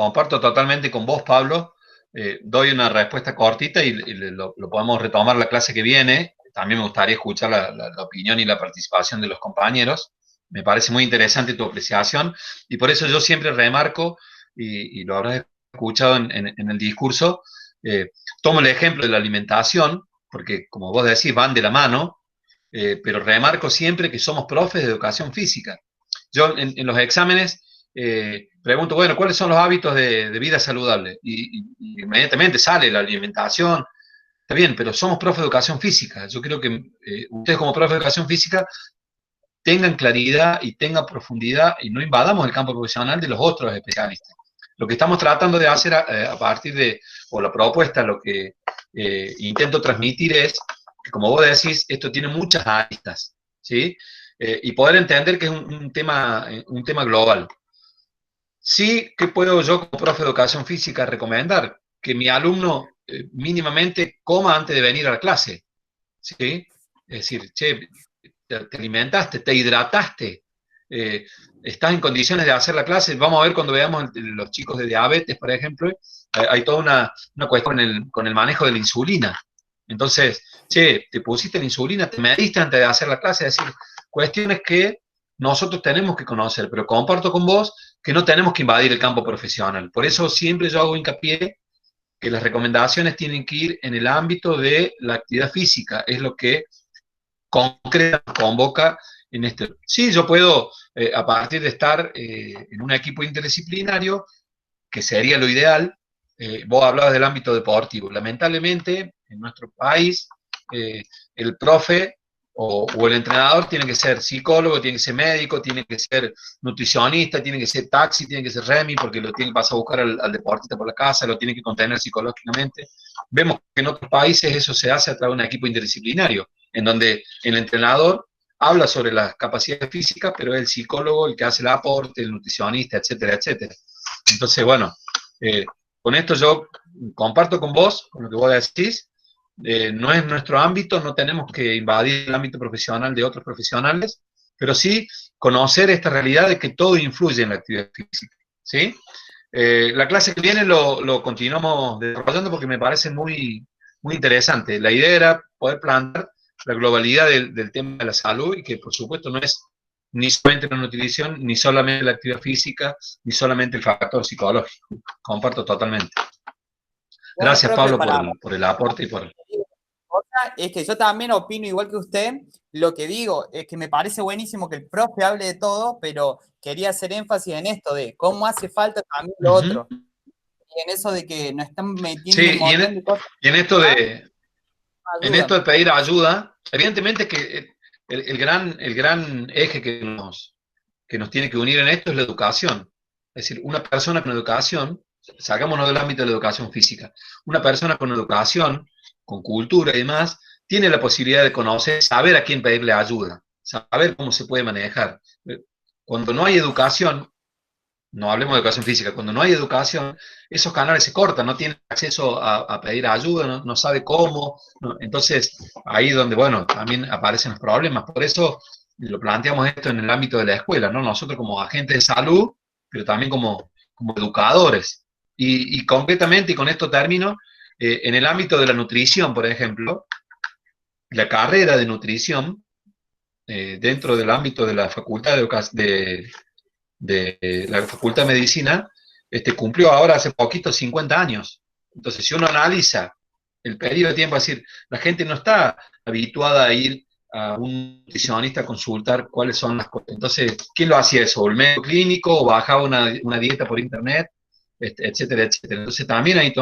totalmente con vos, Pablo. Doy una respuesta cortita y lo podemos retomar la clase que viene. También me gustaría escuchar la opinión y la participación de los compañeros. Me parece muy interesante tu apreciación y por eso yo siempre remarco, y lo habrás escuchado en el discurso, tomo el ejemplo de la alimentación, porque como vos decís, van de la mano, pero remarco siempre que somos profes de educación física. Yo en los exámenes pregunto, bueno, ¿cuáles son los hábitos de vida saludable? Y inmediatamente sale la alimentación, está bien, pero somos profes de educación física. Yo creo que ustedes como profes de educación física tengan claridad y tengan profundidad y no invadamos el campo profesional de los otros especialistas. Lo que estamos tratando de hacer a partir de, o la propuesta, lo que intento transmitir es que, como vos decís, esto tiene muchas aristas, ¿sí? Y poder entender que es un tema global. Sí, ¿qué puedo yo como profe de educación física recomendar? Que mi alumno mínimamente coma antes de venir a la clase, ¿sí? Es decir, che, te alimentaste, te hidrataste, estás en condiciones de hacer la clase. Vamos a ver cuando veamos los chicos de diabetes, por ejemplo, hay toda una cuestión con el manejo de la insulina. Entonces, che, te pusiste la insulina, te mediste antes de hacer la clase, es decir, cuestiones que nosotros tenemos que conocer, pero comparto con vos que no tenemos que invadir el campo profesional. Por eso siempre yo hago hincapié que las recomendaciones tienen que ir en el ámbito de la actividad física, es lo que concreta, convoca en este. Sí, yo puedo, a partir de estar en un equipo interdisciplinario, que sería lo ideal, vos hablabas del ámbito deportivo. Lamentablemente, en nuestro país, el profe o el entrenador tiene que ser psicólogo, tiene que ser médico, tiene que ser nutricionista, tiene que ser taxi, tiene que ser remi, porque lo tiene que pasar a buscar al deportista por la casa, lo tiene que contener psicológicamente. Vemos que en otros países eso se hace a través de un equipo interdisciplinario, en donde el entrenador habla sobre las capacidades físicas, pero es el psicólogo el que hace el aporte, el nutricionista, etcétera, etcétera. Entonces, bueno, con esto yo comparto con vos, con lo que vos decís. No es nuestro ámbito, no tenemos que invadir el ámbito profesional de otros profesionales, pero sí conocer esta realidad de que todo influye en la actividad física, ¿sí? La clase que viene lo continuamos desarrollando porque me parece muy, muy interesante. La idea era poder plantear la globalidad del tema de la salud y que, por supuesto, no es ni solamente la nutrición, ni solamente la actividad física, ni solamente el factor psicológico. Comparto totalmente. Gracias, Pablo, por el aporte y por... Es que yo también opino igual que usted. Lo que digo es que me parece buenísimo que el profe hable de todo, pero quería hacer énfasis en esto de cómo hace falta también lo otro. Y en eso de que nos están metiendo un montón de cosas. Y en esto de pedir ayuda, evidentemente que el gran eje que nos tiene que unir en esto es la educación. Es decir, una persona con educación, sacámonos del ámbito de la educación física, una persona con educación, con cultura y demás, tiene la posibilidad de conocer, saber a quién pedirle ayuda, saber cómo se puede manejar. Cuando no hay educación, no hablemos de educación física, cuando no hay educación, esos canales se cortan, no tienen acceso a pedir ayuda, no sabe cómo, ¿no? Entonces ahí es donde, bueno, también aparecen los problemas. Por eso lo planteamos esto en el ámbito de la escuela, ¿no? Nosotros como agentes de salud, pero también como educadores. Y concretamente, y con esto termino, en el ámbito de la nutrición, por ejemplo, la carrera de nutrición, dentro del ámbito de la Facultad de la Facultad de Medicina, cumplió ahora hace poquito 50 años. Entonces, si uno analiza el periodo de tiempo, es decir, la gente no está habituada a ir a un nutricionista a consultar cuáles son las cosas. Entonces, ¿quién lo hacía eso? ¿El médico clínico o bajaba una dieta por internet? Etcétera, etcétera. Entonces, también ahí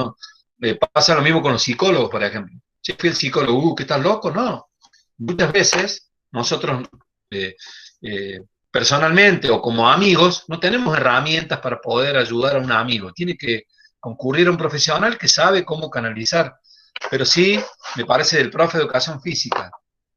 pasa lo mismo con los psicólogos, por ejemplo. Che, fui el psicólogo, ¿qué estás loco? No. muchas veces nosotros personalmente o como amigos no tenemos herramientas para poder ayudar a un amigo. Tiene que concurrir a un profesional que sabe cómo canalizar. Pero sí, me parece del profe de educación física,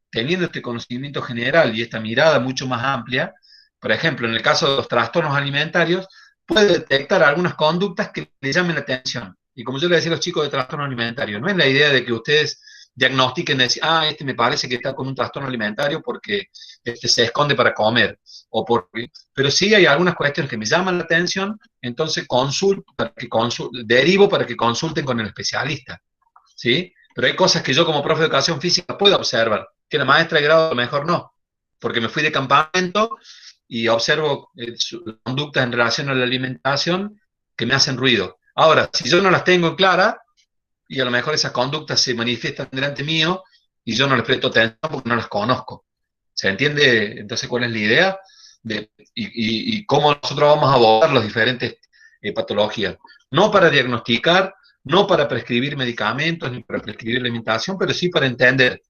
teniendo este conocimiento general y esta mirada mucho más amplia, por ejemplo, en el caso de los trastornos alimentarios, puede detectar algunas conductas que le llamen la atención. Y como yo le decía a los chicos de trastorno alimentario, no es la idea de que ustedes diagnostiquen y decir, este me parece que está con un trastorno alimentario porque se esconde para comer. Pero sí hay algunas cuestiones que me llaman la atención, entonces derivo para que consulten con el especialista. ¿Sí? Pero hay cosas que yo como profe de educación física puedo observar, que la maestra de grado a lo mejor no, porque me fui de campamento y observo conductas en relación a la alimentación que me hacen ruido. Ahora, si yo no las tengo claras, y a lo mejor esas conductas se manifiestan delante mío, y yo no les presto atención porque no las conozco. ¿Se entiende entonces cuál es la idea? Y cómo nosotros vamos a abordar las diferentes patologías. No para diagnosticar, no para prescribir medicamentos, ni para prescribir alimentación, pero sí para entender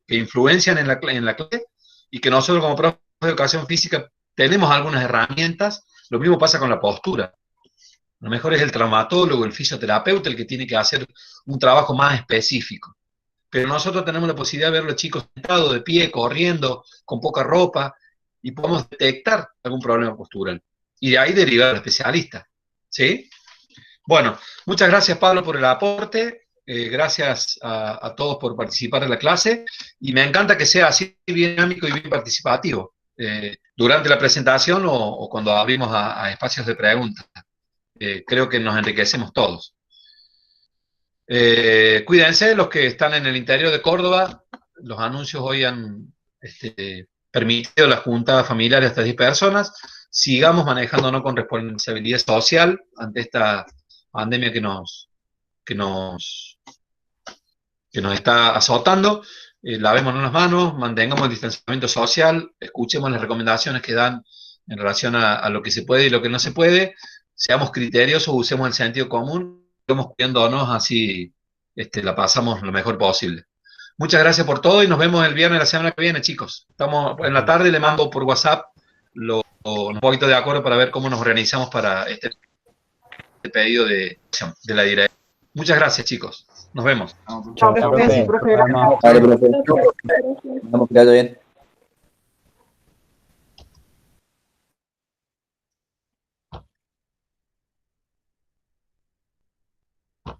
que influencian en la clase y que nosotros como profesores de educación física tenemos algunas herramientas. Lo mismo pasa con la postura. A lo mejor es el traumatólogo, el fisioterapeuta el que tiene que hacer un trabajo más específico. Pero nosotros tenemos la posibilidad de ver a los chicos sentados, de pie, corriendo, con poca ropa, y podemos detectar algún problema postural. Y de ahí derivar al especialista. ¿Sí? Bueno, muchas gracias Pablo por el aporte. Gracias a todos por participar en la clase. Y me encanta que sea así bien dinámico y bien participativo. Durante la presentación o cuando abrimos a espacios de preguntas. Creo que nos enriquecemos todos. Cuídense los que están en el interior de Córdoba. Los anuncios hoy han permitido la junta familiar de estas 10 personas. Sigamos manejándonos con responsabilidad social ante esta pandemia que nos está azotando. Lavémonos las manos, mantengamos el distanciamiento social, escuchemos las recomendaciones que dan en relación a lo que se puede y lo que no se puede. Seamos criteriosos, usemos el sentido común, estamos cuidándonos, así la pasamos lo mejor posible. Muchas gracias por todo y nos vemos el viernes de la semana que viene, chicos. Estamos en la tarde, le mando por WhatsApp un poquito de acuerdo para ver cómo nos organizamos para este pedido de la dirección. Muchas gracias, chicos. Nos vemos. Chao, profe. Vale, profe. Vamos, que vaya bien.